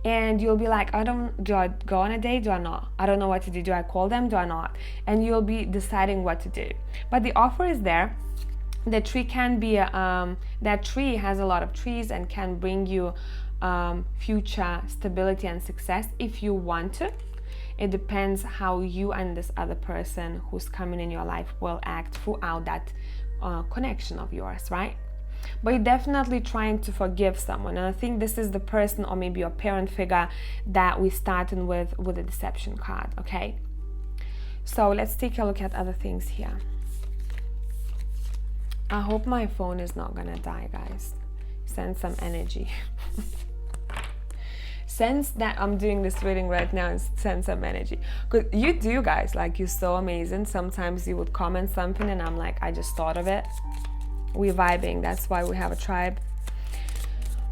A: and you'll be like, do I go on a date? Do I not? I don't know what to do. Do I call them? Do I not? And you'll be deciding what to do. But the offer is there. The tree can be that tree has a lot of trees and can bring you future stability and success if you want to. It depends how you and this other person who's coming in your life will act throughout that connection of yours, right? But you're definitely trying to forgive someone, and I think this is the person or maybe your parent figure that we're starting with the deception card. Okay, so let's take a look at other things here. I hope my phone is not gonna die, guys. Send some energy. Sense that I'm doing this reading right now and send some energy. Because you do, guys, like, you're so amazing. Sometimes you would comment something and I'm like, I just thought of it. We're vibing. That's why we have a tribe.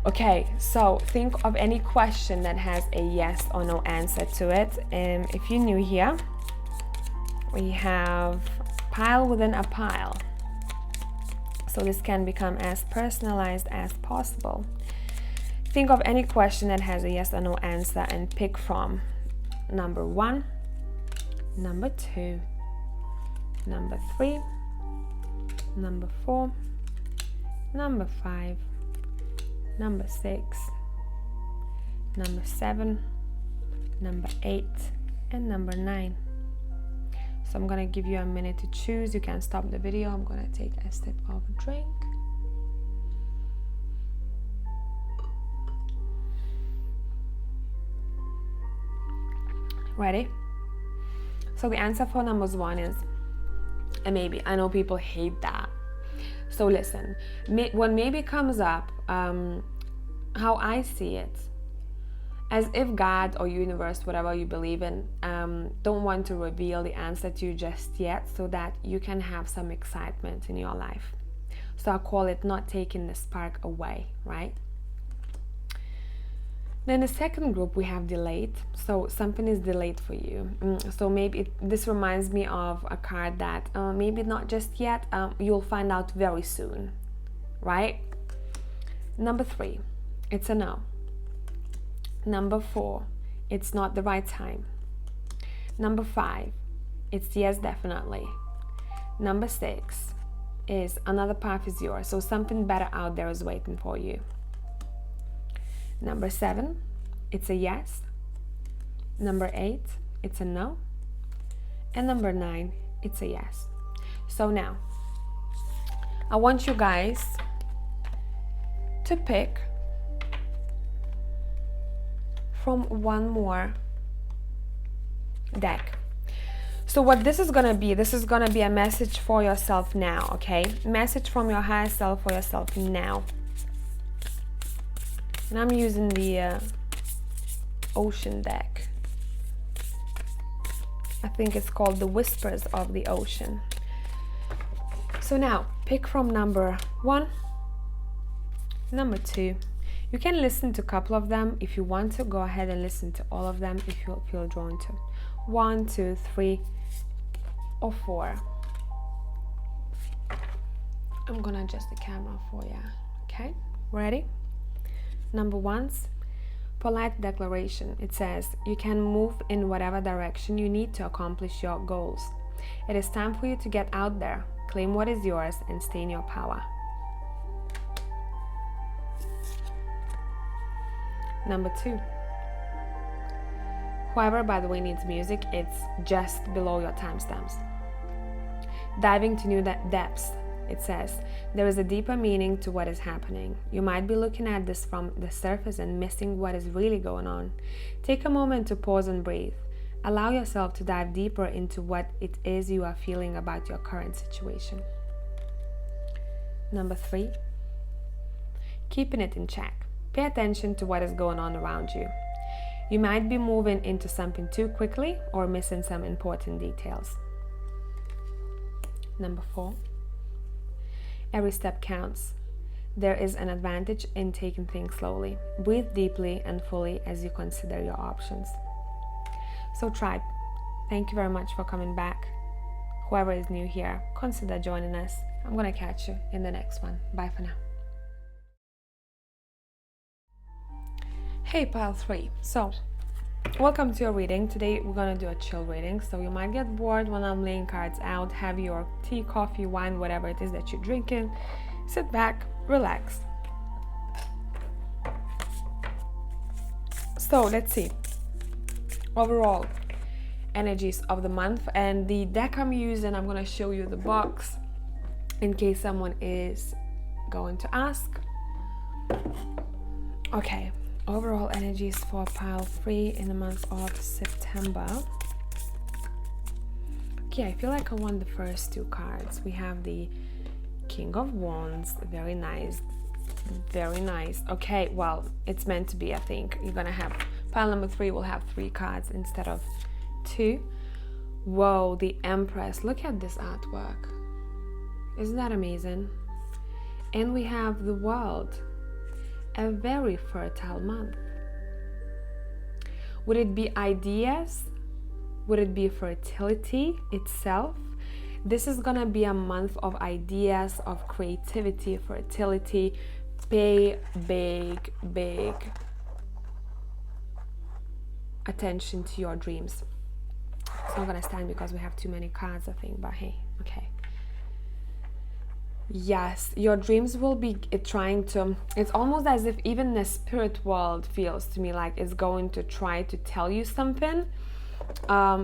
A: Okay, so think of any question that has a yes or no answer to it. And if you're new here, we have pile within a pile. So this can become as personalized as possible. Think of any question that has a yes or no answer and pick from number 1, number 2, number 3, number 4, number 5, number 6, number 7, number 8, and number 9. So I'm gonna give you a minute to choose. You can stop the video. I'm gonna take a sip of a drink. Ready? So the answer for numbers 1 is a maybe. I know people hate that. So listen, when maybe comes up, how I see it, as if God or universe, whatever you believe in, don't want to reveal the answer to you just yet so that you can have some excitement in your life. So I call it not taking the spark away, right? Then the second group, we have delayed. So something is delayed for you. So maybe this reminds me of a card that maybe not just yet, you'll find out very soon, right? Number 3, it's a no. Number 4, it's not the right time. Number 5, it's yes, definitely. Number 6 is another path is yours. So something better out there is waiting for you. Number 7, it's a yes. Number 8, it's a no. And number 9, it's a yes. So now, I want you guys to pick from one more deck. So what this is gonna be a message for yourself now, okay? Message from your higher self for yourself now. And I'm using the ocean deck. I think it's called the Whispers of the Ocean. So now, pick from number 1, number 2. You can listen to a couple of them. If you want to, go ahead and listen to all of them if you feel drawn to. 1, 2, 3, or 4. I'm gonna adjust the camera for you. Okay, ready? Number 1's polite declaration. It says, you can move in whatever direction you need to accomplish your goals. It is time for you to get out there, claim what is yours, and stay in your power. Number 2. Whoever, by the way, needs music, it's just below your timestamps. Diving to new depths. It says, there is a deeper meaning to what is happening. You might be looking at this from the surface and missing what is really going on. Take a moment to pause and breathe. Allow yourself to dive deeper into what it is you are feeling about your current situation. Number 3, keeping it in check. Pay attention to what is going on around you. You might be moving into something too quickly or missing some important details. Number 4, every step counts. There is an advantage in taking things slowly. Breathe deeply and fully as you consider your options. So tribe, thank you very much for coming back. Whoever is new here, consider joining us. I'm going to catch you in the next one. Bye for now. Hey pile 3. So welcome to your reading. Today we're going to do a chill reading. So you might get bored when I'm laying cards out. Have your tea, coffee, wine, whatever it is that you're drinking. Sit back, relax. So let's see overall energies of the month, and the deck I'm using, I'm going to show you the box in case someone is going to ask. Okay, overall energies for pile 3 in the month of September. Okay, I feel like I won the first 2 cards. We have the King of Wands, very nice, very nice. Okay, well, it's meant to be. I think you're gonna have pile number 3 will have 3 cards instead of 2. Whoa, the Empress, look at this artwork, isn't that amazing? And we have the World, a very fertile month. Would it be ideas? Would it be fertility itself? This is gonna be a month of ideas, of creativity, fertility. Pay big attention to your dreams. It's not gonna stand because we have too many cards, I think, but hey, okay. Yes, your dreams will be trying to, it's almost as if even the spirit world feels to me like it's going to try to tell you something.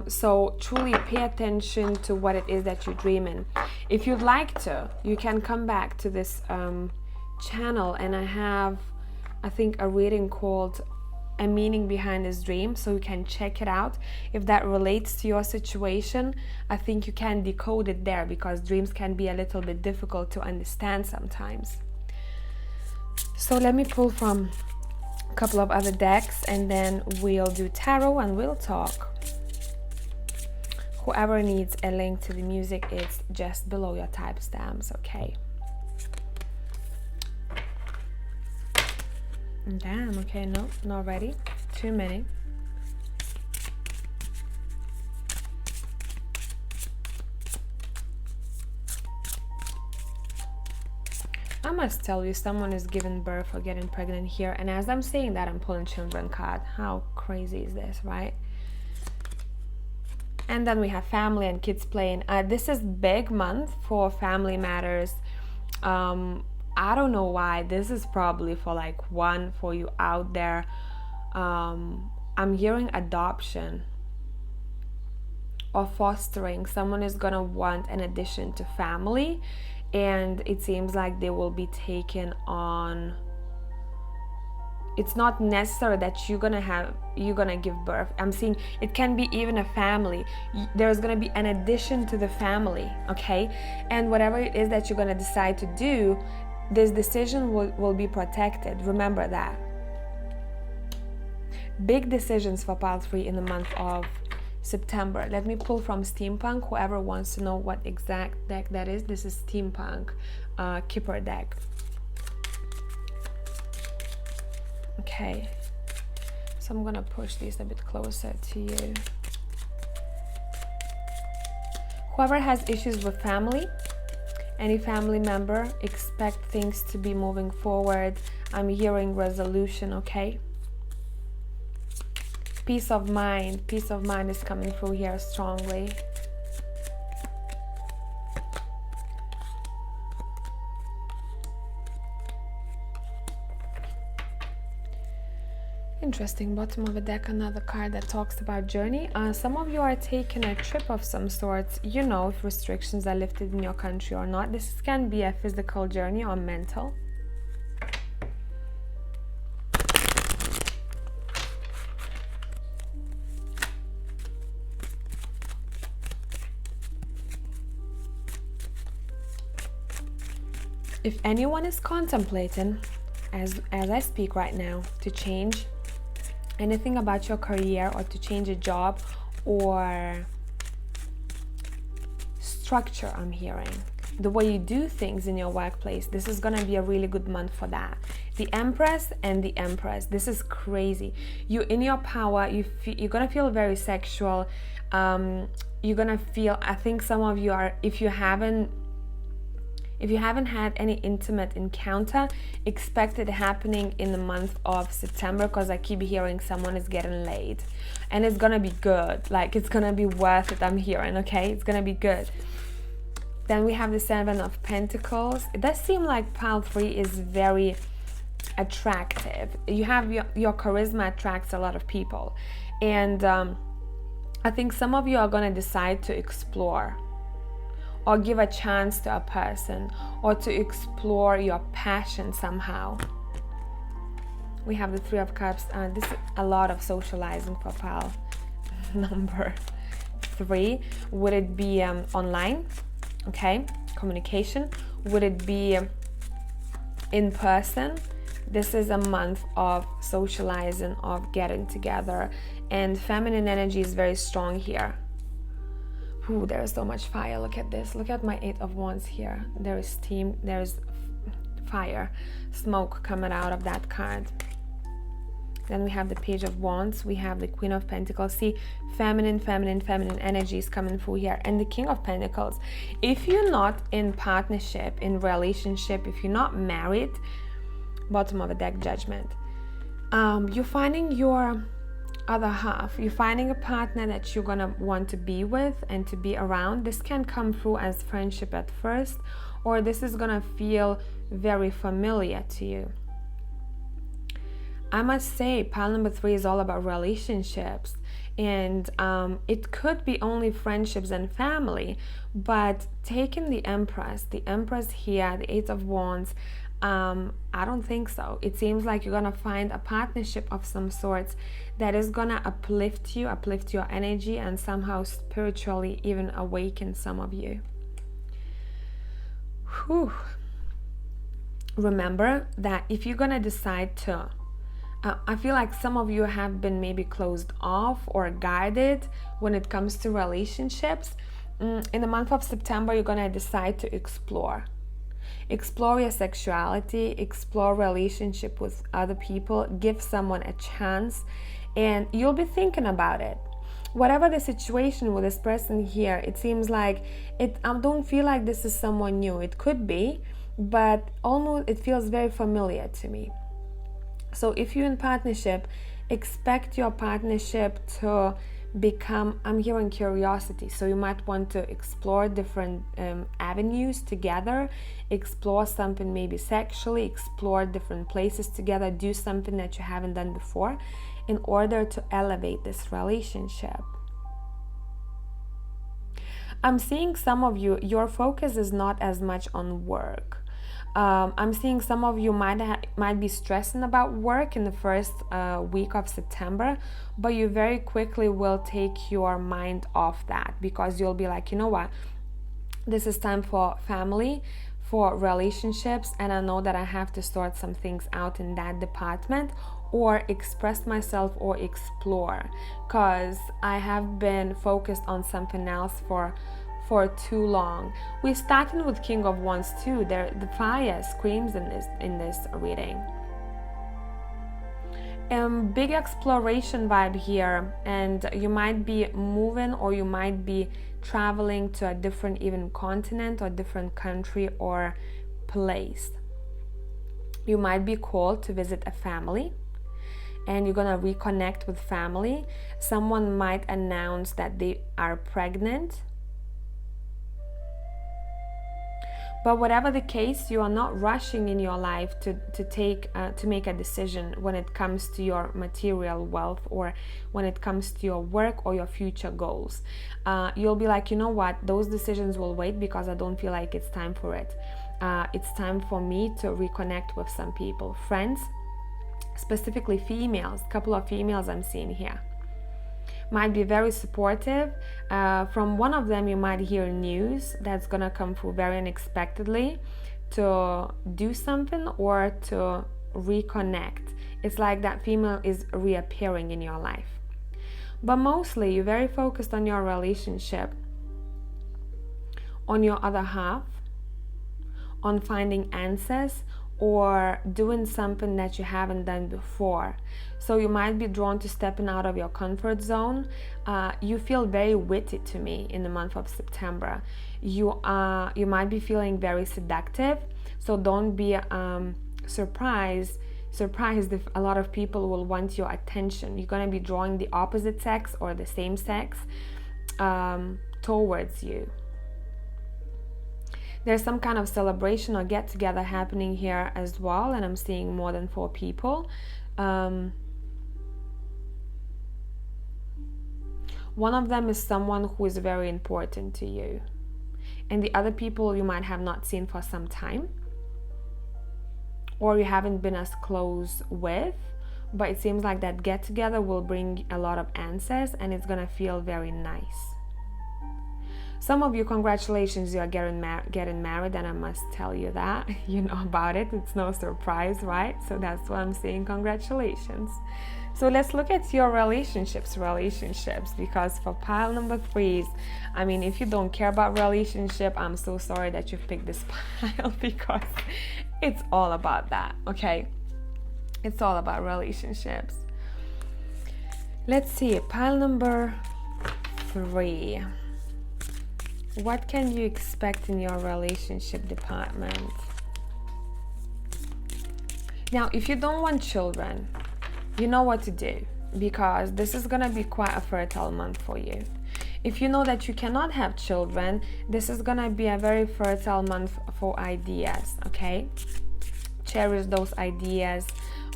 A: So truly pay attention to what it is that you're dreaming. If you'd like to, you can come back to this channel, and I have, I think, a reading called A Meaning Behind This Dream, so you can check it out. If that relates to your situation, I think you can decode it there, because dreams can be a little bit difficult to understand sometimes. So let me pull from a couple of other decks, and then we'll do tarot and we'll talk. Whoever needs a link to the music, it's just below your timestamps, okay? Damn, okay, no, not ready. Too many. I must tell you, someone is giving birth or getting pregnant here, and as I'm saying that, I'm pulling children card. How crazy is this, right? And then we have family and kids playing. This is big month for family matters. I don't know why. This is probably for like one for you out there. I'm hearing adoption or fostering. Someone is gonna want an addition to family, and it seems like they will be taken on. It's not necessary that you're gonna give birth. I'm seeing it can be even a family. There's gonna be an addition to the family, okay? And whatever it is that you're gonna decide to do, this decision will be protected. Remember that. Big decisions for pile 3 in the month of September. Let me pull from Steampunk. Whoever wants to know what exact deck that is, this is Steampunk Kipper deck. Okay, so I'm gonna push these a bit closer to you. Whoever has issues with family, any family member, expect things to be moving forward. I'm hearing resolution, okay? Peace of mind is coming through here strongly. Interesting, bottom of the deck, another card that talks about journey. Some of you are taking a trip of some sort. You know if restrictions are lifted in your country or not. This can be a physical journey or mental. If anyone is contemplating, as I speak right now, to change anything about your career, or to change a job or structure. I'm hearing the way you do things in your workplace. This is gonna be a really good month for that. The Empress and the Empress, this is crazy. You in your power, you're gonna feel very sexual. You're gonna feel, I think some of you are, if you haven't had any intimate encounter, expect it happening in the month of September, because I keep hearing someone is getting laid, and it's gonna be good. Like, it's gonna be worth it, I'm hearing, okay? It's gonna be good. Then we have the Seven of Pentacles. It does seem like pile 3 is very attractive. You have your charisma attracts a lot of people, and I think some of you are gonna decide to explore, or give a chance to a person, or to explore your passion somehow. We have the Three of Cups. This is a lot of socializing for pile number 3. Would it be online? Okay, communication. Would it be in person? This is a month of socializing, of getting together, and feminine energy is very strong here. Ooh, there is so much fire. Look at this. Look at my 8 of Wands here. There is steam, there is fire, smoke coming out of that card. Then we have the Page of Wands. We have the Queen of Pentacles. See, feminine energy is coming through here. And the King of Pentacles. If you're not in partnership, in relationship, if you're not married, bottom of the deck, Judgment. You're finding your other half. You're finding a partner that you're gonna want to be with and to be around. This can come through as friendship at first, or this is gonna feel very familiar to you. I must say, pile number 3 is all about relationships, and it could be only friendships and family, but taking the Empress here, the 8 of Wands, I don't think so. It seems like you're gonna find a partnership of some sorts that is gonna uplift you, uplift your energy, and somehow spiritually even awaken some of you. Whew. Remember that if you're gonna decide to, I feel like some of you have been maybe closed off or guarded when it comes to relationships. In the month of September, you're gonna decide to explore your sexuality, explore relationship with other people, give someone a chance, and you'll be thinking about it. Whatever the situation with this person here, it seems like I don't feel like this is someone new. It could be, but almost it feels very familiar to me. So if you're in partnership, expect your partnership to become, I'm hearing curiosity. So you might want to explore different avenues together, explore something maybe sexually, explore different places together, do something that you haven't done before in order to elevate this relationship. I'm seeing some of you, your focus is not as much on work. I'm seeing some of you might be stressing about work in the first week of September, but you very quickly will take your mind off that, because you'll be like, you know what, this is time for family, for relationships, and I know that I have to sort some things out in that department, or express myself, or explore, because I have been focused on something else for too long. We're starting with King of Wands too. The fire screams in this reading. Big exploration vibe here, and you might be moving, or you might be traveling to a different even continent or different country or place. You might be called to visit a family, and you're gonna reconnect with family. Someone might announce that they are pregnant. But whatever the case, you are not rushing in your life to make a decision when it comes to your material wealth, or when it comes to your work or your future goals. You'll be like, you know what, those decisions will wait, because I don't feel like it's time for it. It's time for me to reconnect with some people, friends, specifically females. A couple of females I'm seeing here might be very supportive. From one of them you might hear news that's gonna come through very unexpectedly, to do something or to reconnect. It's like that female is reappearing in your life. But mostly you're very focused on your relationship, on your other half, on finding answers, or doing something that you haven't done before. So you might be drawn to stepping out of your comfort zone. You feel very witty to me in the month of September. You might be feeling very seductive. So don't be surprised if a lot of people will want your attention. You're going to be drawing the opposite sex or the same sex towards you. There's some kind of celebration or get together happening here as well, and I'm seeing more than 4 people. One of them is someone who is very important to you, and the other people you might have not seen for some time, or you haven't been as close with, but it seems like that get together will bring a lot of answers, and it's gonna feel very nice. Some of you, congratulations, you are getting married, and I must tell you that. You know about it. It's no surprise, right? So that's what I'm saying. Congratulations. So let's look at your relationships, because for pile number 3s, I mean, if you don't care about relationship, I'm so sorry that you picked this pile, because it's all about that, okay? It's all about relationships. Let's see, pile number 3. What can you expect in your relationship department? Now, if you don't want children, you know what to do, because this is going to be quite a fertile month for you. If you know that you cannot have children, this is going to be a very fertile month for ideas, okay? Cherish those ideas,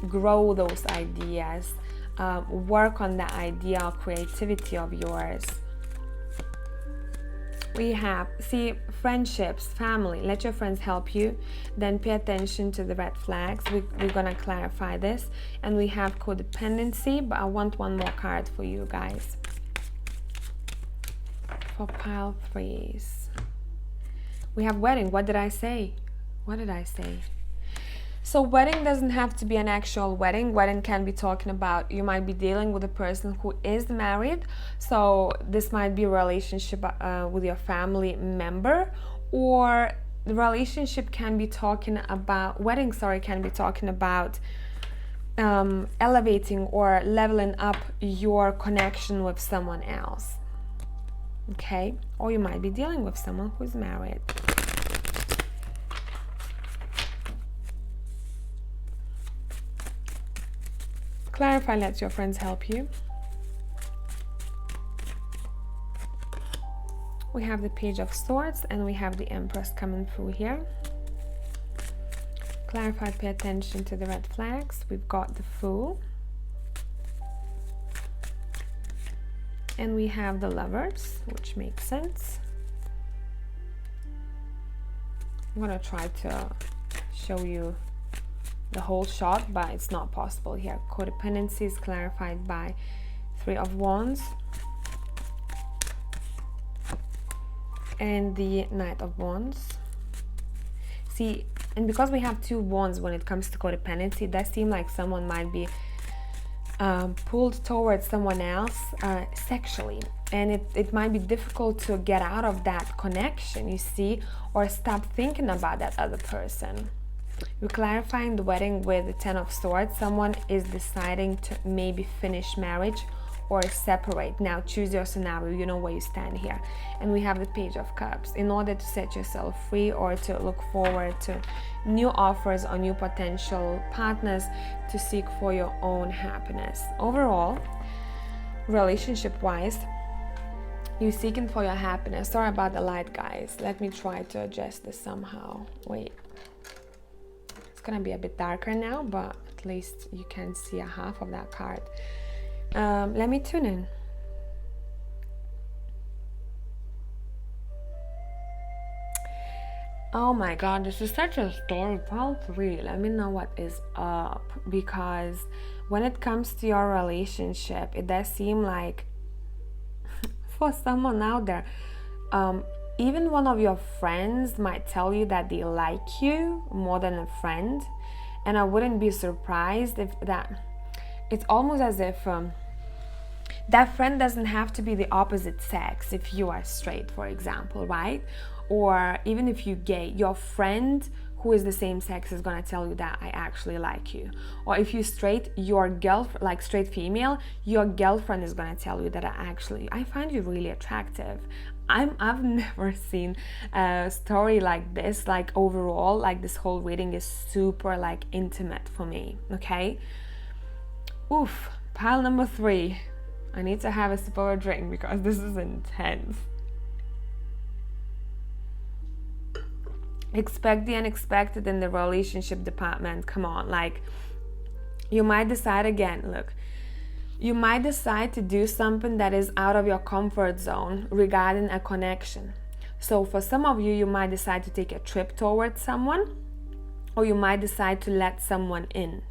A: grow those ideas, work on the idea of creativity of yours. We have, see, friendships, family, let your friends help you. Then pay attention to the red flags. We're going to clarify this. And we have codependency, but I want one more card for you guys. For pile 3s. We have wedding. What did I say? What did I say? So wedding doesn't have to be an actual wedding. Wedding can be talking about, you might be dealing with a person who is married. So this might be a relationship with your family member, or the relationship can be talking about, wedding, sorry, can be talking about elevating or leveling up your connection with someone else. Okay? Or you might be dealing with someone who's married. Clarify, let your friends help you. We have the Page of Swords, and we have the Empress coming through here. Clarify, pay attention to the red flags. We've got the Fool. And we have the Lovers, which makes sense. I'm gonna try to show you the whole shot, but it's not possible here. Codependency is clarified by 3 of Wands and the Knight of Wands. See, and because we have 2 wands when it comes to codependency, it does seem like someone might be pulled towards someone else sexually, and it might be difficult to get out of that connection, you see, or stop thinking about that other person. We're clarifying the wedding with the 10 of Swords. Someone is deciding to maybe finish marriage or separate. Now choose your scenario, you know where you stand here. And we have the Page of Cups. In order to set yourself free or to look forward to new offers or new potential partners, to seek for your own happiness. Overall, relationship-wise, you're seeking for your happiness. Sorry about the light, guys. Let me try to adjust this somehow. Wait. Gonna be a bit darker now, but at least you can see a half of that card. Let me tune in. Oh my god, this is such a story. Pile 3, let me know what is up, because when it comes to your relationship, it does seem like for someone out there, even one of your friends might tell you that they like you more than a friend, And I wouldn't be surprised if it's almost as if that friend doesn't have to be the opposite sex if you are straight, for example, right? Or even if you're gay, your friend who is the same sex is gonna tell you that I actually like you. Or if you're straight, your girlfriend, like straight female, your girlfriend is gonna tell you that I find you really attractive. I've never seen a story like this. Like overall, like this whole reading is super like intimate for me. Okay. Oof. Pile number 3. I need to have a sip of a drink because this is intense. Expect the unexpected in the relationship department. Come on, like you might decide again, look, you might decide to do something that is out of your comfort zone regarding a connection. So for some of you, you might decide to take a trip towards someone, or you might decide to let someone in.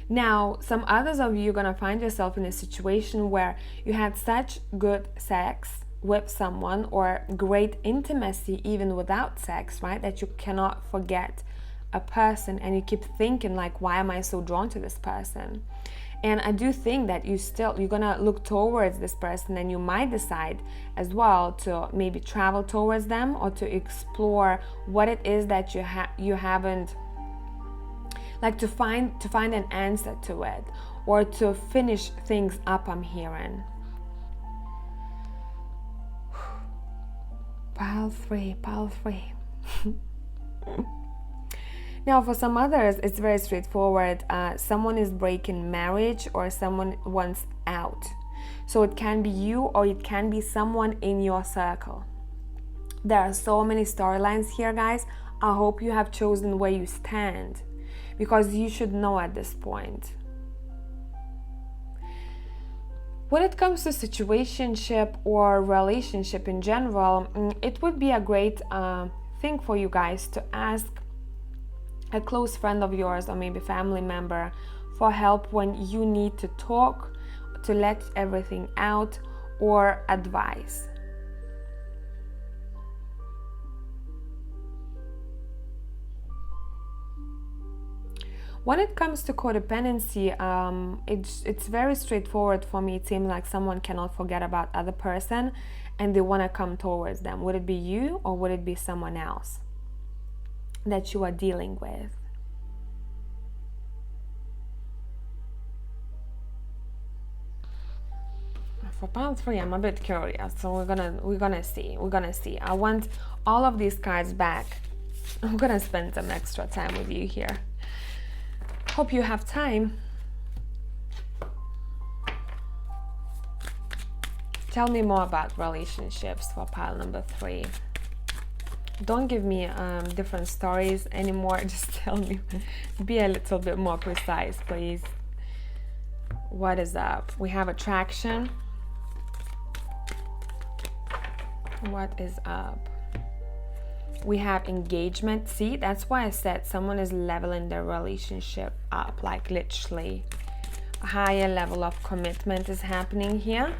A: Now, some others of you are gonna find yourself in a situation where you had such good sex with someone, or great intimacy even without sex, right, that you cannot forget a person, and you keep thinking like, why am I so drawn to this person? And I do think that you're gonna look towards this person, and you might decide as well to maybe travel towards them, or to explore what it is that you haven't, like to find an answer to it, or to finish things up. I'm hearing pile 3. Now for some others, it's very straightforward. Someone is breaking marriage, or someone wants out. So it can be you, or it can be someone in your circle. There are so many storylines here, guys. I hope you have chosen where you stand, because you should know at this point. When it comes to situationship or relationship in general, it would be a great thing for you guys to ask a close friend of yours, or maybe family member, for help when you need to talk, to let everything out, or advice. When it comes to codependency, it's very straightforward for me. It seems like someone cannot forget about other person, and they want to come towards them. Would it be you, or would it be someone else that you are dealing with? For pile 3, I'm a bit curious, so we're gonna see. I want all of these cards back. I'm gonna spend some extra time with you here. Hope you have time. Tell me more about relationships for pile number 3. Don't give me different stories anymore. Just tell me. Be a little bit more precise, please. What is up? We have attraction. What is up? We have engagement. See, that's why I said someone is leveling their relationship up, like literally a higher level of commitment is happening here.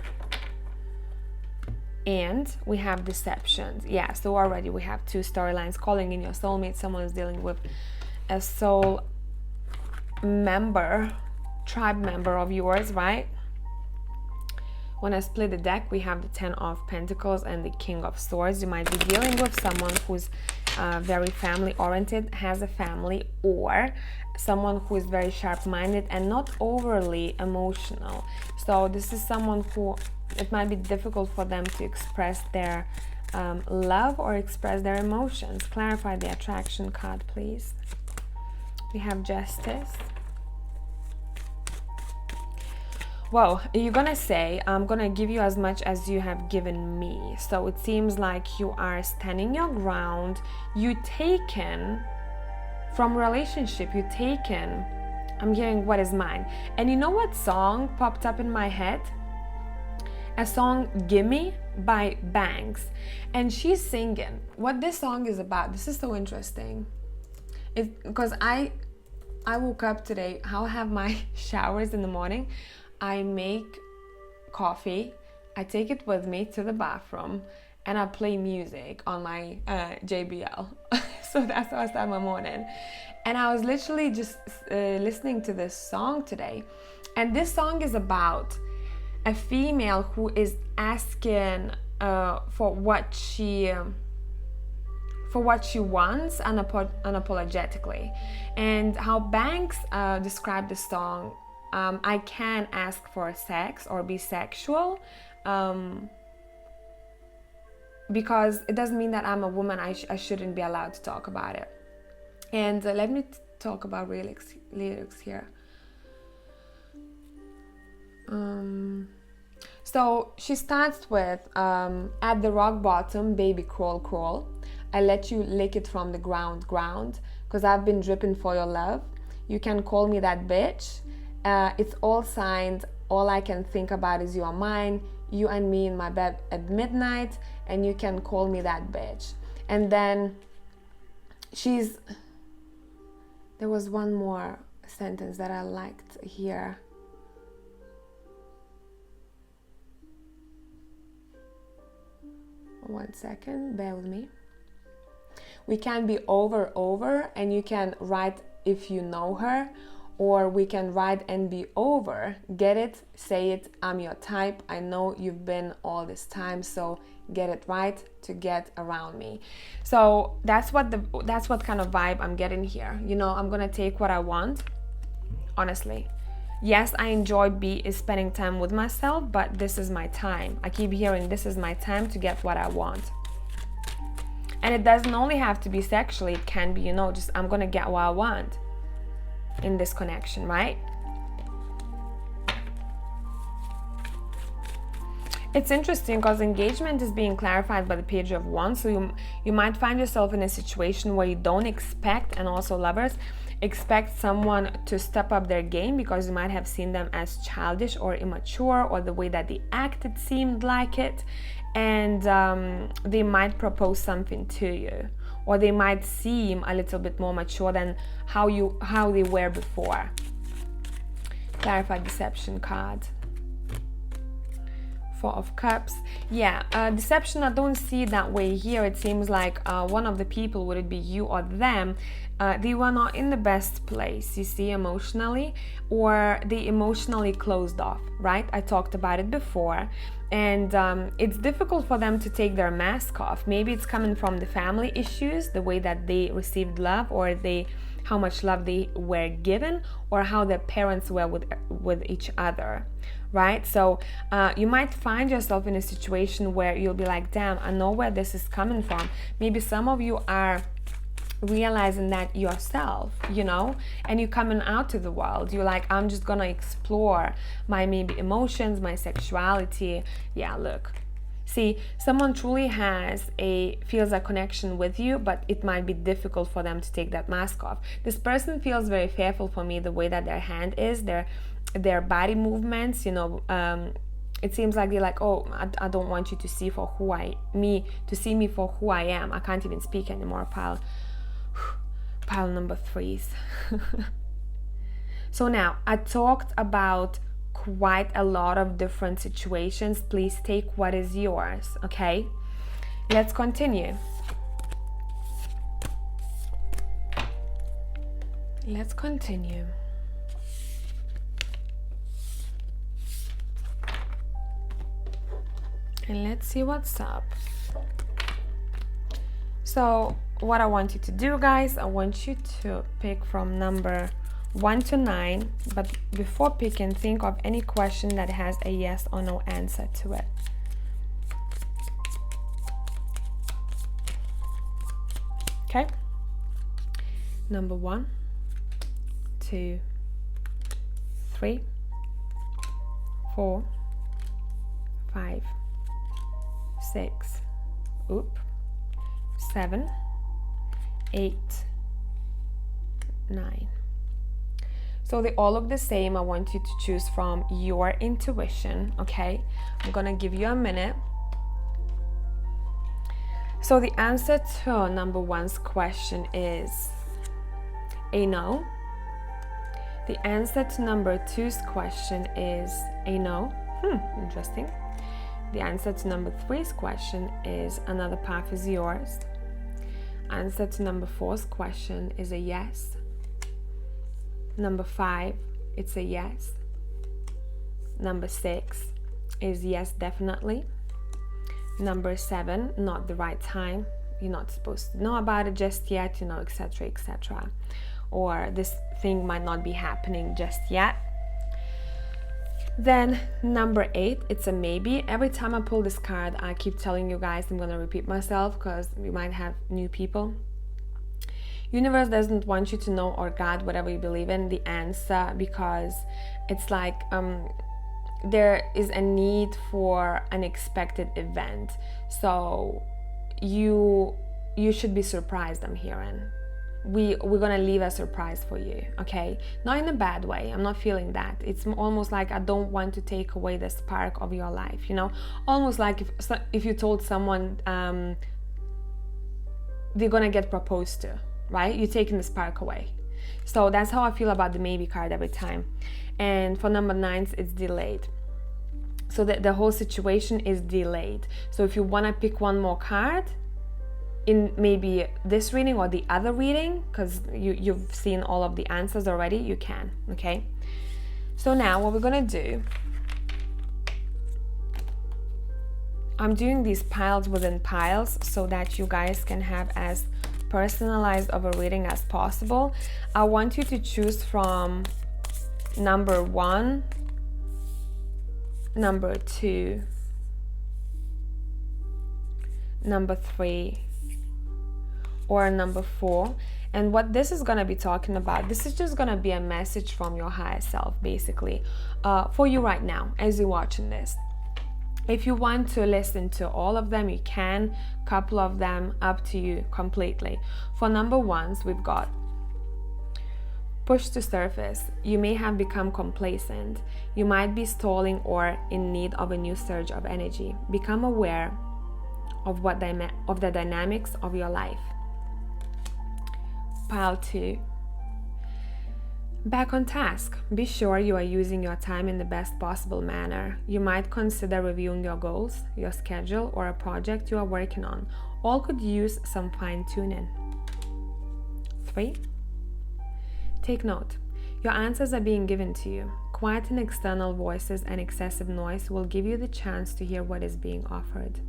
A: And we have deceptions. Yeah, so already we have 2 storylines. Calling in your soulmate. Someone is dealing with a soul member, tribe member of yours, right? When I split the deck, we have the 10 of Pentacles and the King of Swords. You might be dealing with someone who's very family oriented, has a family, or someone who is very sharp-minded and not overly emotional. So this is someone who, it might be difficult for them to express their love or express their emotions. Clarify the attraction card, please. We have Justice. Well, you're gonna say, I'm gonna give you as much as you have given me. So it seems like you are standing your ground. You taken from relationship. You taken. I'm hearing what is mine. And you know what song popped up in my head? A song, Gimme by Banks. And she's singing. What this song is about, this is so interesting. Because I woke up today, I'll have my showers in the morning. I make coffee, I take it with me to the bathroom, and I play music on my JBL. So that's how I start my morning. And I was literally just listening to this song today. And this song is about a female who is asking for what she wants unapologetically. And how Banks described the song, I can ask for sex or be sexual, because it doesn't mean that I'm a woman, I shouldn't be allowed to talk about it. And let me talk about lyrics here. So she starts with, at the rock bottom, baby, crawl, crawl. I let you lick it from the ground, ground, cause I've been dripping for your love. You can call me that bitch. It's all signed. All I can think about is you are mine. You and me in my bed at midnight, and you can call me that bitch. And then there was one more sentence that I liked here. One second, bear with me. We can be over, and you can write if you know her, or we can write and be over. Get it? Say it. I'm your type. I know you've been all this time, so get it right to get around me. So that's what kind of vibe I'm getting here. You know, I'm gonna take what I want, honestly. Yes, I enjoy spending time with myself, but this is my time. I keep hearing this is my time to get what I want. And it doesn't only have to be sexually, it can be, you know, just I'm gonna get what I want in this connection, right? It's interesting because engagement is being clarified by the Page of Wands, so you might find yourself in a situation where you don't expect, and also lovers, expect someone to step up their game, because you might have seen them as childish or immature, or the way that they acted seemed like it, and they might propose something to you, or they might seem a little bit more mature than how they were before. Clarified deception card. Four of Cups. Yeah, deception, I don't see it that way here. It seems like one of the people, would it be you or them, they were not in the best place, you see, emotionally, or they emotionally closed off, right? I talked about it before. And it's difficult for them to take their mask off. Maybe it's coming from the family issues, the way that they received love, or how much love they were given, or how their parents were with each other, right? So you might find yourself in a situation where you'll be like, damn, I know where this is coming from. Maybe some of you are realizing that yourself, you know, and you're coming out to the world. You're like, I'm just gonna explore my maybe emotions, my sexuality. Yeah, look, see, someone truly feels a connection with you, but it might be difficult for them to take that mask off. This person feels very fearful for me, the way that their hand is, their body movements, you know. It seems like they're like, oh, I don't want you to see me for who I am. I can't even speak anymore. Pile number 3s. So now I talked about quite a lot of different situations. Please take what is yours, okay? Let's continue. Let's continue. And let's see what's up. So what I want you to do, guys, I want you to pick from number 1 to 9, but before picking, think of any question that has a yes or no answer to it. Okay? Number 1, 2, 3, 4, 5, 6, 7, 8, 9. So they all look the same. I want you to choose from your intuition, okay? I'm gonna give you a minute. So the answer to number 1's question is a no. The answer to number 2's question is a no. Interesting. The answer to number 3's question is another path is yours. Answer to number 4's question is a yes. Number 5, it's a yes. Number 6 is yes, definitely. Number 7, not the right time. You're not supposed to know about it just yet, you know, etc., etc. Or this thing might not be happening just yet. Then number 8, it's a maybe. Every time I pull this card, I keep telling you guys, I'm gonna repeat myself because we might have new people. Universe doesn't want you to know, or God, whatever you believe in, the answer, because it's like there is a need for an expected event. So you should be surprised, I'm hearing. We're gonna leave a surprise for you, okay? Not in a bad way. I'm not feeling that. It's almost like I don't want to take away the spark of your life, you know? Almost like if you told someone they're gonna get proposed to, right? You're taking the spark away. So that's how I feel about the maybe card every time. And for number 9, it's delayed. So the whole situation is delayed. So if you want to pick one more card in maybe this reading or the other reading, because you've seen all of the answers already, you can, okay? So now what we're gonna do, I'm doing these piles within piles so that you guys can have as personalized of a reading as possible. I want you to choose from number 1, number 2, number 3, or number 4. And what this is going to be talking about, this is just going to be a message from your higher self, basically, for you right now as you're watching this. If you want to listen to all of them, you can. Couple of them, up to you completely. For number 1s, we've got push to surface. You may have become complacent. You might be stalling or in need of a new surge of energy. Become aware of the dynamics of your life. Pile 2. Back on task. Be sure you are using your time in the best possible manner. You might consider reviewing your goals, your schedule, or a project you are working on. All could use some fine-tuning. 3. Take note. Your answers are being given to you. Quieting external voices and excessive noise will give you the chance to hear what is being offered.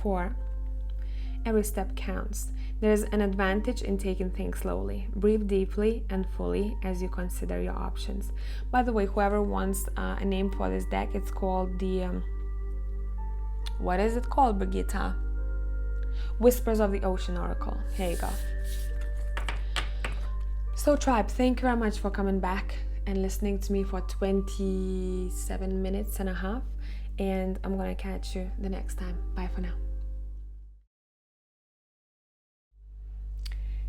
A: 4. Every step counts. There is an advantage in taking things slowly. Breathe deeply and fully as you consider your options. By the way, whoever wants a name for this deck, it's called the what is it called, Brigita? Whispers of the Ocean Oracle. Here you go. So tribe, thank you very much for coming back and listening to me for 27 minutes and a half. And I'm gonna catch you the next time. Bye for now.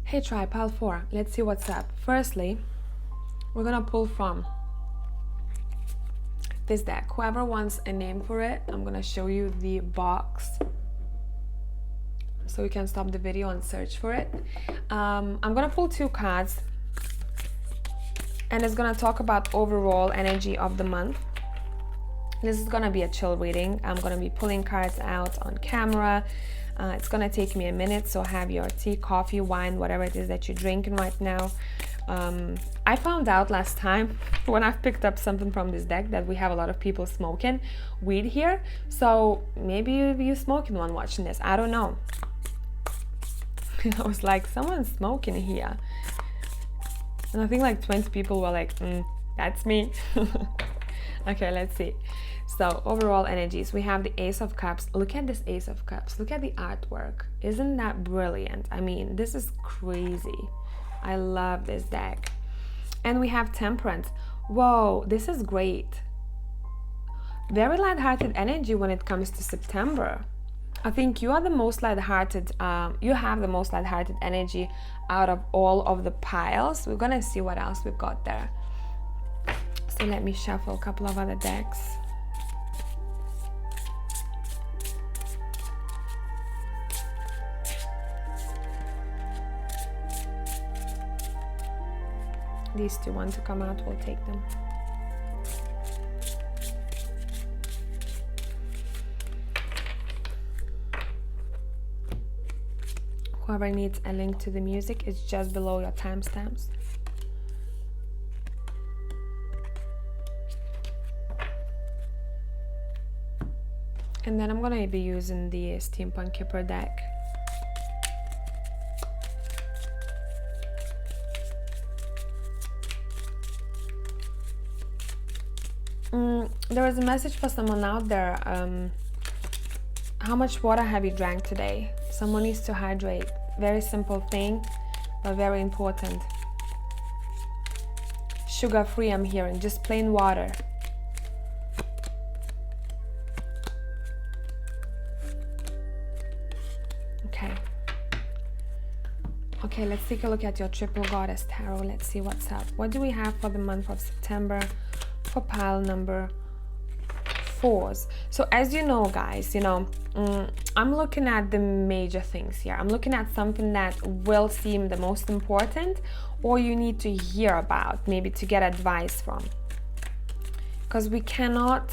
A: Hey tribe, pile 4, let's see what's up. Firstly, we're gonna pull from this deck. Whoever wants a name for it, I'm gonna show you the box so you can stop the video and search for it. I'm gonna pull 2 cards and it's gonna talk about overall energy of the month. This is gonna be a chill reading. I'm gonna be pulling cards out on camera. It's gonna take me a minute, so have your tea, coffee, wine, whatever it is that you're drinking right now. I found out last time when I picked up something from this deck that we have a lot of people smoking weed here. So maybe you're smoking one watching this. I don't know. I was like, someone's smoking here. And I think like 20 people were like, that's me. Okay, let's see. So overall energies, we have the Ace of Cups. Look at this Ace of Cups. Look at the artwork. Isn't that brilliant? I mean, this is crazy. I love this deck. And we have Temperance. Whoa, this is great. Very lighthearted energy when it comes to September. I think you are the most lighthearted. You have the most lighthearted energy out of all of the piles. We're gonna see what else we've got there. So let me shuffle a couple of other decks. These 2 want to come out, we'll take them. Whoever needs a link to the music, it's just below your timestamps. And then I'm gonna be using the Steampunk Kipper deck. There is a message for someone out there. How much water have you drank today? Someone needs to hydrate. Very simple thing, but very important. Sugar-free, I'm hearing. Just plain water. Okay, let's take a look at your Triple Goddess Tarot. Let's see what's up. What do we have for the month of September for pile number 4s? So as you know, guys, I'm looking at the major things here. I'm looking at something that will seem the most important, or you need to hear about, maybe to get advice from. Because we cannot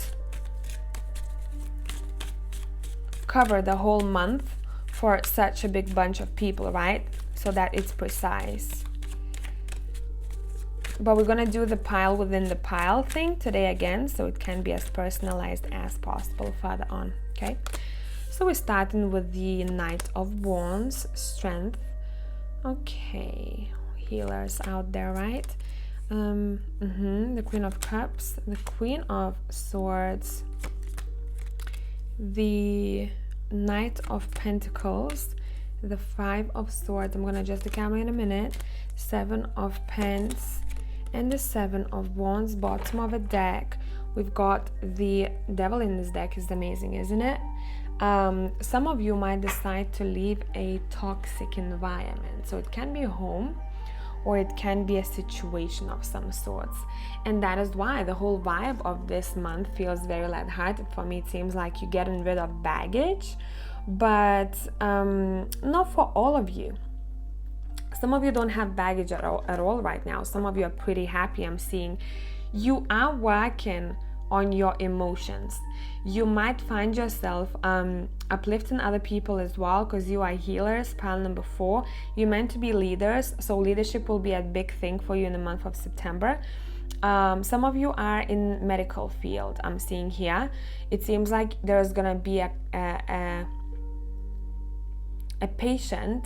A: cover the whole month for such a big bunch of people, right? So that it's precise. But we're gonna do the pile within the pile thing today again, so it can be as personalized as possible further on, okay? So we're starting with the Knight of Wands, Strength. Okay, healers out there, right? The Queen of Cups, the Queen of Swords, the Knight of Pentacles, the 5 of Swords. I'm gonna adjust the camera in a minute. 7 of Pence and the 7 of Wands. Bottom of a deck, we've got the Devil in this deck. Is amazing, isn't it? Some of you might decide to leave a toxic environment, so it can be a home or it can be a situation of some sorts, and that is why the whole vibe of this month feels very lighthearted. For me, it seems like you're getting rid of baggage, but not for all of you. Some of you don't have baggage at all right now. Some of you are pretty happy. I'm seeing you are working on your emotions. You might find yourself uplifting other people as well, because you are healers, pile number 4. You're meant to be leaders, so leadership will be a big thing for you in the month of September. Some of you are in medical field. I'm seeing here. It seems like there's gonna be a patient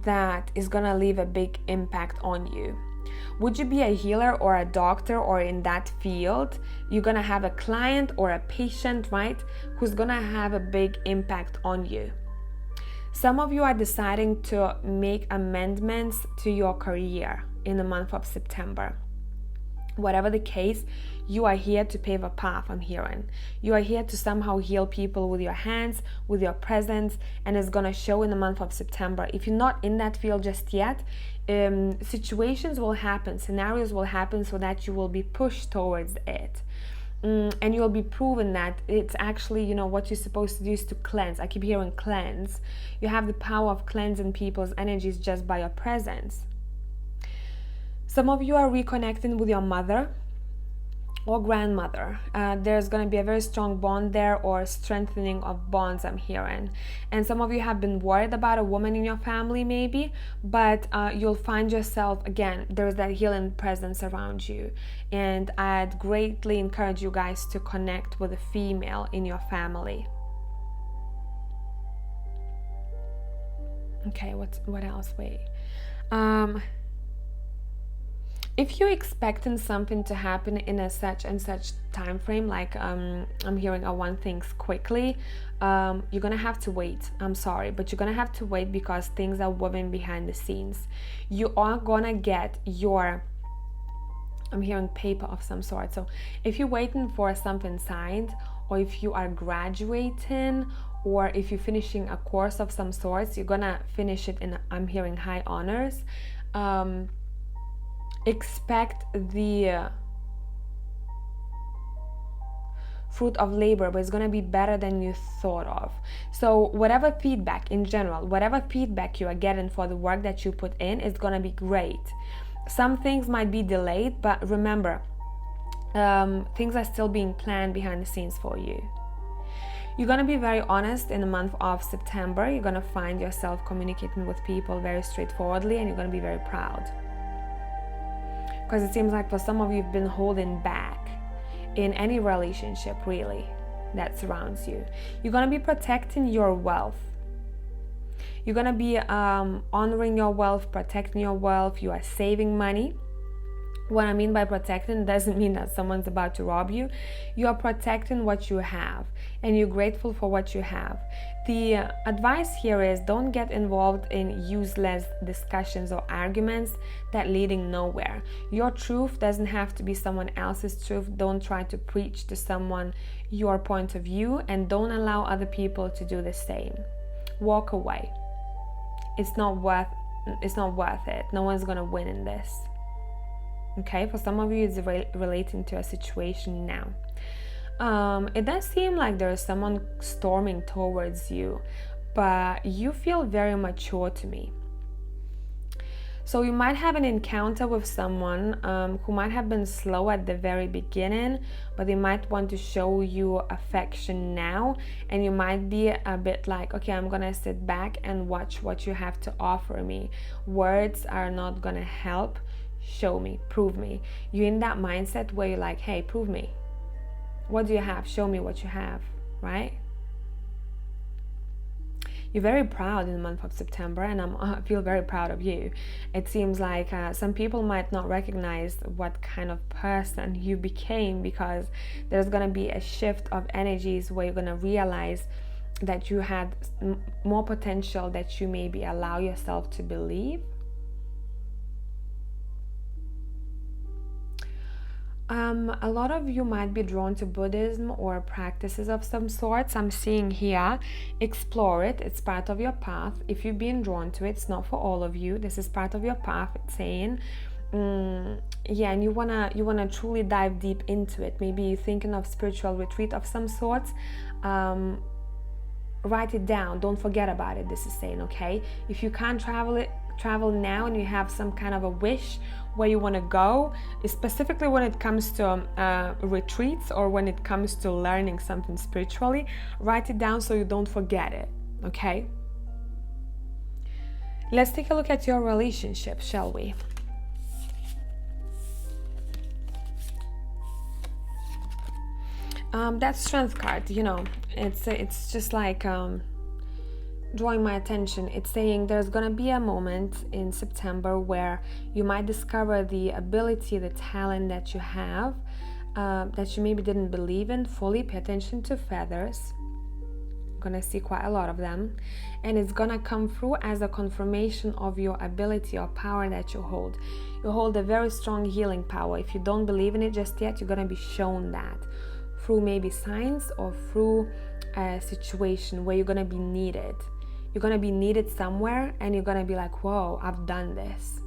A: that is gonna leave a big impact on you. Would you be a healer or a doctor or in that field, you're gonna have a client or a patient, right, who's gonna have a big impact on you. Some of you are deciding to make amendments to your career in the month of September. Whatever the case, you are here to pave a path, I'm hearing. You are here to somehow heal people with your hands, with your presence, and it's gonna show in the month of September. If you're not in that field just yet, situations will happen, scenarios will happen, so that you will be pushed towards it. And you'll be proven that it's actually, what you're supposed to do is to cleanse. I keep hearing cleanse. You have the power of cleansing people's energies just by your presence. Some of you are reconnecting with your mother or grandmother. There's going to be a very strong bond there, or strengthening of bonds, I'm hearing. And some of you have been worried about a woman in your family maybe, but you'll find yourself, again, there's that healing presence around you. And I'd greatly encourage you guys to connect with a female in your family. Okay, what else? Wait. If you're expecting something to happen in a such and such time frame, like I'm hearing I want things quickly, you're gonna have to wait. I'm sorry, but you're gonna have to wait, because things are moving behind the scenes. You are gonna get your, I'm hearing paper of some sort. So if you're waiting for something signed, or if you are graduating, or if you're finishing a course of some sorts, you're gonna finish it in, I'm hearing, high honors. Expect the fruit of labor, but it's going to be better than you thought of. So whatever feedback in general, whatever feedback you are getting for the work that you put in, is going to be great. Some things might be delayed, but remember, things are still being planned behind the scenes for you. You're going to be very honest in the month of September. You're going to find yourself communicating with people very straightforwardly, and you're going to be very proud. Because it seems like for some of you, you've been holding back in any relationship, really, that surrounds you. You're going to be protecting your wealth. You're going to be honoring your wealth, protecting your wealth. You are saving money. What I mean by protecting doesn't mean that someone's about to rob you. You are protecting what you have, and you're grateful for what you have. The advice here is don't get involved in useless discussions or arguments that leading nowhere. Your truth doesn't have to be someone else's truth. Don't try to preach to someone your point of view, and don't allow other people to do the same. Walk away. It's not worth it. No one's gonna win in this. Okay, for some of you, it's relating to a situation now. It does seem like there is someone storming towards you, but you feel very mature to me. So you might have an encounter with someone who might have been slow at the very beginning, but they might want to show you affection now, and you might be a bit like, okay, I'm gonna sit back and watch what you have to offer me. Words are not gonna help. Show me, prove me. You're in that mindset where you're like, hey, prove me. What do you have? Show me what you have, right? You're very proud in the month of September, and I feel very proud of you. It seems like some people might not recognize what kind of person you became, because there's going to be a shift of energies where you're going to realize that you had more potential that you maybe allow yourself to believe. A lot of you might be drawn to Buddhism or practices of some sorts. I'm seeing here, explore it. It's part of your path. If you've been drawn to it, it's not for all of you. This is part of your path. It's saying, yeah, and you wanna truly dive deep into it. Maybe you're thinking of spiritual retreat of some sorts. Write it down. Don't forget about it. This is saying, okay, if you can't travel now and you have some kind of a wish where you want to go, specifically when it comes to retreats or when it comes to learning something spiritually, write it down so you don't forget it, okay? Let's take a look at your relationship, shall we? That strength card, you know, it's just like drawing my attention. It's saying there's gonna be a moment in September where you might discover the ability, the talent that you have, that you maybe didn't believe in fully. Pay attention to feathers. I'm gonna see quite a lot of them, and it's gonna come through as a confirmation of your ability or power that you hold. You hold a very strong healing power. If you don't believe in it just yet, you're gonna be shown that through maybe signs or through a situation where you're gonna be needed. You're going to be needed somewhere, and you're going to be like, whoa, I've done this.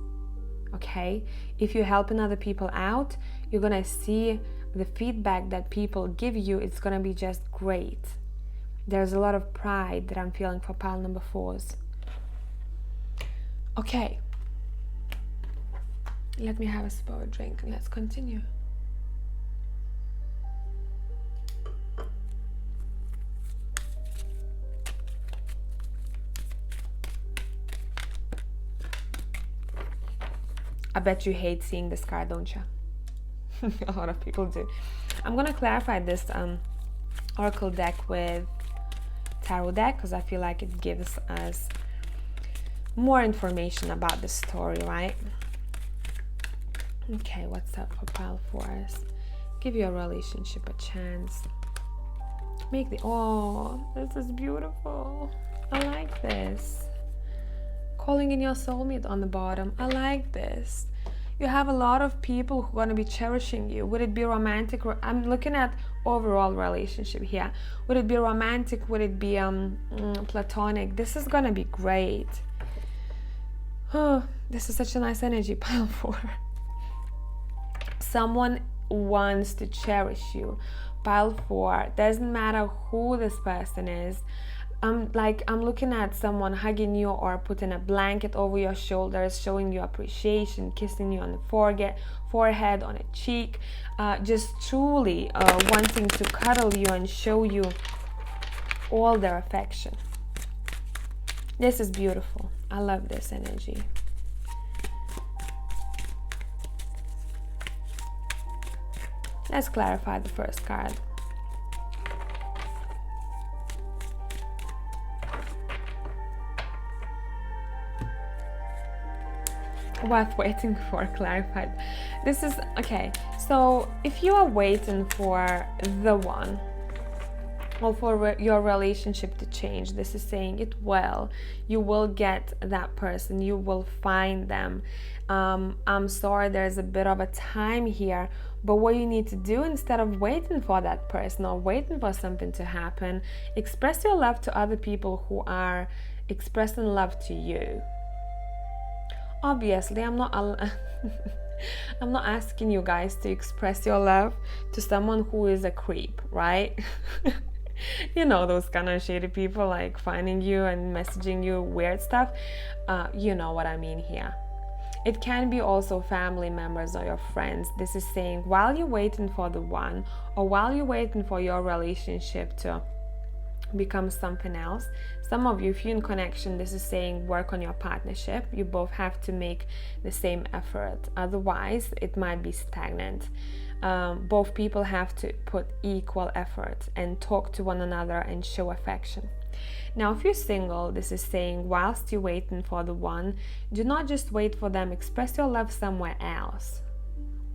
A: Okay? If you're helping other people out, you're going to see the feedback that people give you. It's going to be just great. There's a lot of pride that I'm feeling for pile number 4s. Okay. Let me have a sip of a drink and let's continue. I bet you hate seeing this card, don't you? A lot of people do. I'm going to clarify this oracle deck with tarot deck because I feel like it gives us more information about the story, right? Okay, what's up for pile 4s? Give your relationship a chance. Make the... Oh, this is beautiful. I like this. Calling in your soulmate on the bottom. I like this. You have a lot of people who are going to be cherishing you. Would it be romantic? I'm looking at overall relationship here. Would it be romantic? Would it be platonic? This is going to be great. Oh, this is such a nice energy, pile 4. Someone wants to cherish you. Pile 4. Doesn't matter who this person is. I'm looking at someone hugging you or putting a blanket over your shoulders, showing you appreciation, kissing you on the forehead, on a cheek, just truly wanting to cuddle you and show you all their affection. This is beautiful. I love this energy. Let's clarify the first card. Worth waiting for, clarified. This is okay. So if you are waiting for the one, or for your relationship to change, this is saying it will. You will get that person. You will find them. I'm sorry, there's a bit of a time here, but what you need to do, instead of waiting for that person or waiting for something to happen, express your love to other people who are expressing love to you. Obviously, I'm not I'm not asking you guys to express your love to someone who is a creep, right? You know, those kind of shady people, like finding you and messaging you weird stuff. You know what I mean here. It can be also family members or your friends. This is saying while you're waiting for the one, or while you're waiting for your relationship to become something else. Some of you, if you're in connection, this is saying work on your partnership. You both have to make the same effort. Otherwise, it might be stagnant. Both people have to put equal effort and talk to one another and show affection. Now, if you're single, this is saying whilst you're waiting for the one, do not just wait for them. Express your love somewhere else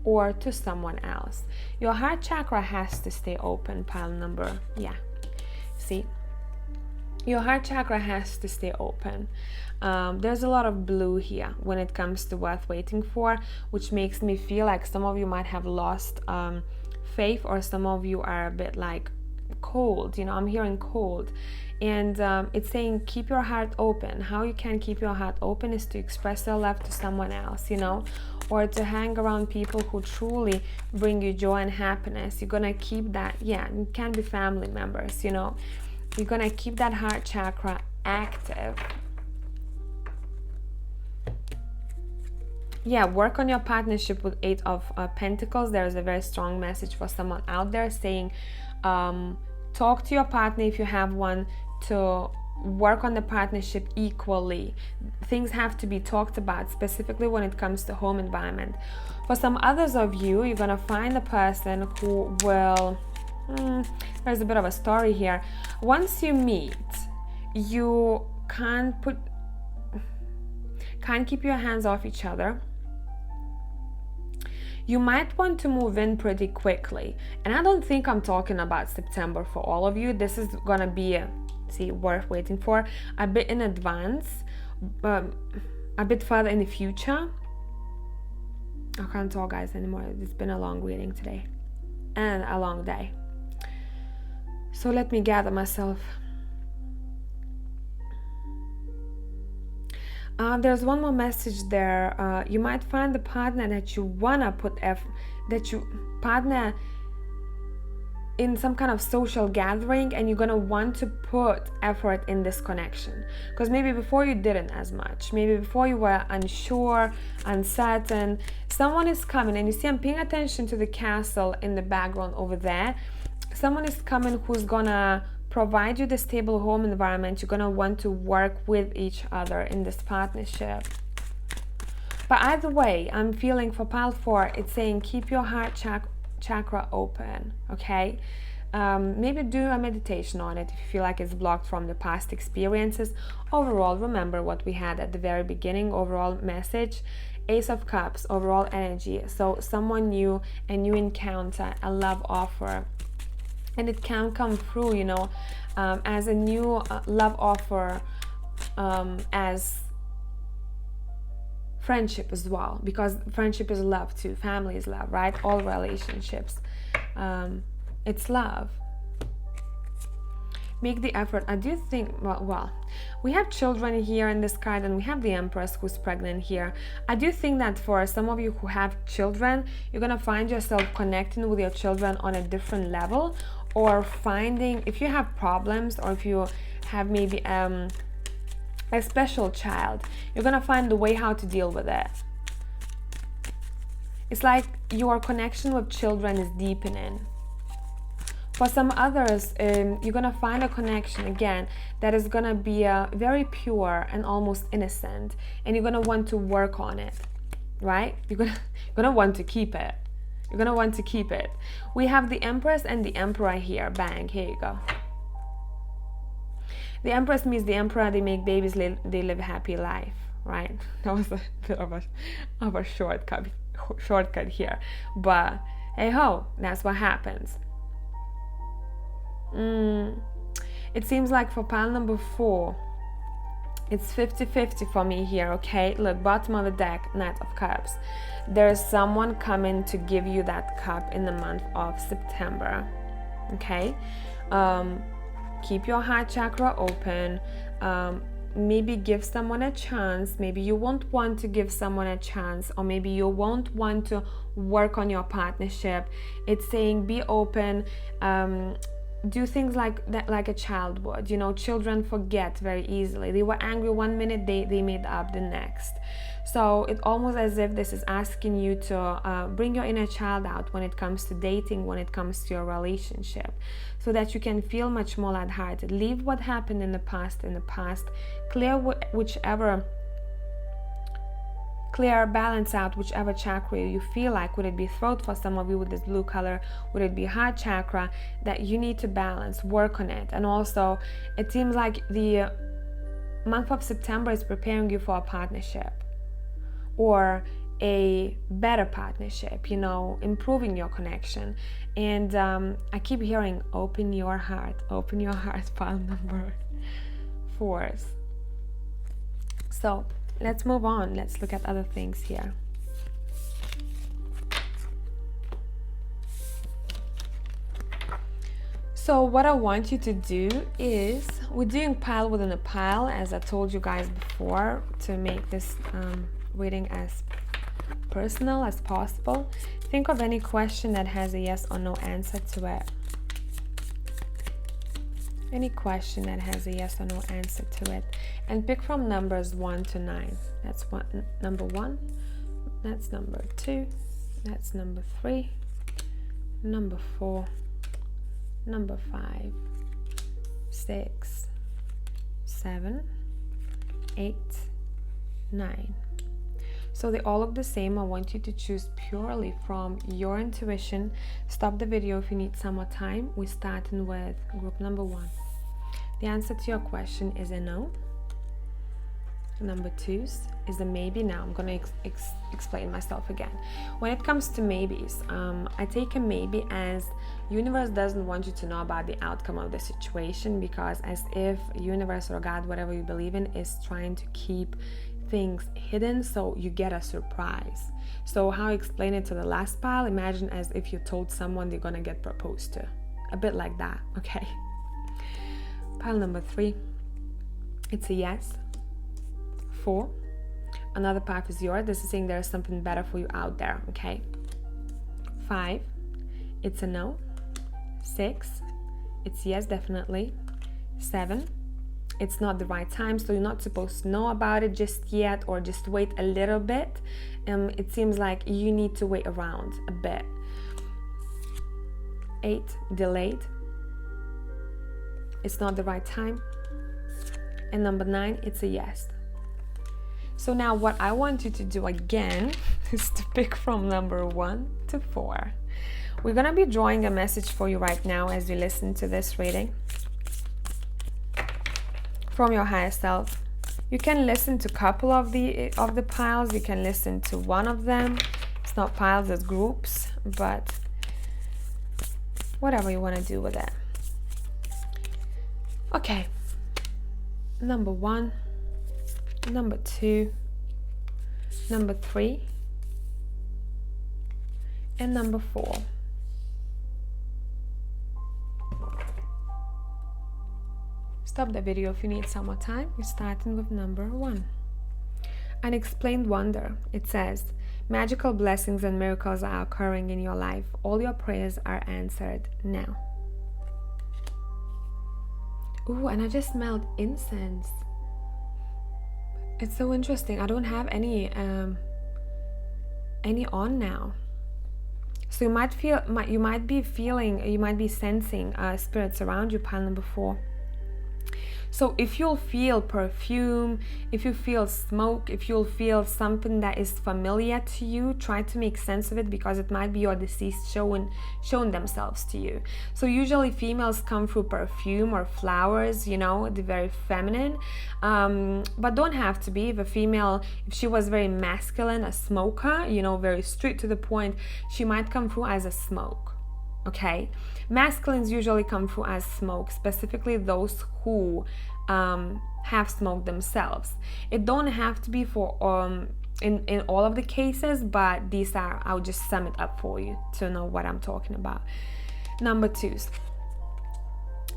A: or to someone else. Your heart chakra has to stay open, pile number, yeah. See, your heart chakra has to stay open. There's a lot of blue here when it comes to worth waiting for, which makes me feel like some of you might have lost faith, or some of you are a bit like cold. You know, I'm hearing cold. And it's saying keep your heart open. How you can keep your heart open is to express your love to someone else, you know, or to hang around people who truly bring you joy and happiness. You're gonna keep that, yeah, it can be family members, you know. You're gonna keep that heart chakra active. Yeah, work on your partnership with 8 of Pentacles. There is a very strong message for someone out there saying talk to your partner if you have one, to work on the partnership equally. Things have to be talked about, specifically when it comes to home environment. For some others of you, you're gonna find a person who will there's a bit of a story here. Once you meet, you can't keep your hands off each other. You might want to move in pretty quickly, and I don't think I'm talking about September for all of you. This is gonna be worth waiting for a bit in advance, a bit further in the future. I can't talk, guys, anymore. It's been a long reading today and a long day, so let me gather myself. There's one more message there. You might find the partner that you wanna partner in some kind of social gathering, and you're gonna want to put effort in this connection, because maybe before you didn't as much. Maybe before you were unsure, uncertain. Someone is coming, and you see I'm paying attention to the castle in the background over there. Someone is coming who's gonna provide you the stable home environment. You're gonna want to work with each other in this partnership. But either way, I'm feeling for pile 4, it's saying keep your heart chakra open, okay? Maybe do a meditation on it if you feel like it's blocked from the past experiences. Overall, remember what we had at the very beginning, overall message, Ace of Cups, overall energy. So someone new, and you encounter a love offer, and it can come through, you know, as a new love offer, as friendship as well, because friendship is love too, family is love, right? All relationships, it's love. Make the effort. I do think, well, we have children here in this card, and we have the Empress who's pregnant here. I do think that for some of you who have children, you're gonna find yourself connecting with your children on a different level, or finding, if you have problems, or if you have maybe a special child, you're gonna find the way how to deal with it. It's like your connection with children is deepening. For some others, you're gonna find a connection again that is gonna be very pure and almost innocent, and you're gonna want to work on it, right? You're gonna want to keep it. You're gonna want to keep it. We have the Empress and the Emperor here. Bang, here you go. The Empress means the Emperor, they make babies, they live a happy life, right? That was a bit of a shortcut here. But hey ho, that's what happens. It seems like for pile number 4, it's 50-50 for me here, okay? Look, bottom of the deck, Knight of Cups. There's someone coming to give you that cup in the month of September, okay? Keep your heart chakra open. Maybe give someone a chance. Maybe you won't want to give someone a chance, or maybe you won't want to work on your partnership. It's saying be open. Do things like that, like a child would. You know, children forget very easily. They were angry one minute, they made up the next. So it's almost as if this is asking you to bring your inner child out when it comes to dating, when it comes to your relationship, so that you can feel much more lighthearted. Leave what happened in the past, balance out whichever chakra you feel like. Would it be throat for some of you with this blue color? Would it be heart chakra that you need to balance, work on it? And also, it seems like the month of September is preparing you for a partnership, or a better partnership, you know, improving your connection. And I keep hearing open your heart, pile number 4. So let's move on. Let's look at other things here. So what I want you to do is, we're doing pile within a pile, as I told you guys before, to make this reading as personal as possible. Think of any question that has a yes or no answer to it. Any question that has a yes or no answer to it, and pick from numbers 1 to 9. That's number 1, that's number 2, that's number 3, number 4, number 5, 6, 7, 8, 9. So they all look the same. I want you to choose purely from your intuition. Stop the video if you need some more time. We're starting with group number 1. The answer to your question is a no. Number 2 is a maybe. Now I'm going to explain myself again. When it comes to maybes, I take a maybe as universe doesn't want you to know about the outcome of the situation, because as if universe or God, whatever you believe in, is trying to keep things hidden so you get a surprise. So how I explain it to the last pile, imagine as if you told someone they're gonna get proposed to. A bit like that, okay? Pile number 3, it's a yes. 4, another path is yours. This is saying there's something better for you out there, okay? 5, it's a no. 6, it's yes, definitely. 7, it's not the right time, so you're not supposed to know about it just yet, or just wait a little bit. It seems like you need to wait around a bit. 8, delayed. It's not the right time. And number 9, it's a yes. So now what I want you to do again is to pick from number 1 to 4. We're gonna be drawing a message for you right now as you listen to this reading from your higher self. You can listen to a couple of the piles. You can listen to one of them. It's not piles, it's groups, but whatever you want to do with it. Okay, number 1, number 2, number 3, and number 4. Stop the video if you need some more time. We're starting with number 1. Unexplained wonder. It says, magical blessings and miracles are occurring in your life. All your prayers are answered now. Ooh, and I just smelled incense. It's so interesting. I don't have any on now. So you might be sensing spirits around you, pile number 4. So if you'll feel perfume, if you feel smoke, if you'll feel something that is familiar to you, try to make sense of it, because it might be your deceased showing themselves to you. So usually females come through perfume or flowers, you know, the very feminine, but don't have to be. If a female, if she was very masculine, a smoker, you know, very straight to the point, she might come through as a smoke. Okay, masculines usually come through as smoke, specifically those who have smoke themselves. It don't have to be for in all of the cases, but these are, I'll just sum it up for you to know what I'm talking about. Number 2,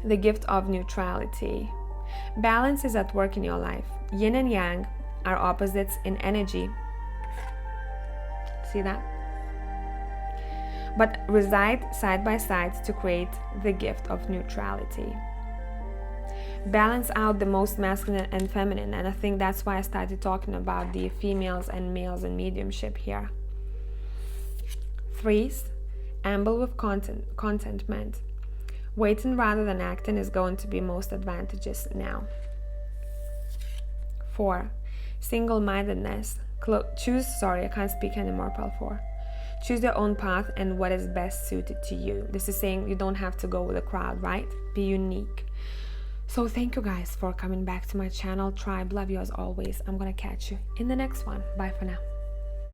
A: the gift of neutrality. Balance is at work in your life. Yin and yang are opposites in energy. See that? But reside side by side to create the gift of neutrality. Balance out the most masculine and feminine, and I think that's why I started talking about the females and males in mediumship here. 3, amble with contentment. Waiting rather than acting is going to be most advantageous now. 4, single-mindedness. I can't speak anymore, pile 4. Choose your own path and what is best suited to you. This is saying you don't have to go with the crowd, right? Be unique. So thank you guys for coming back to my channel. Tribe, love you as always. I'm gonna catch you in the next one. Bye for now.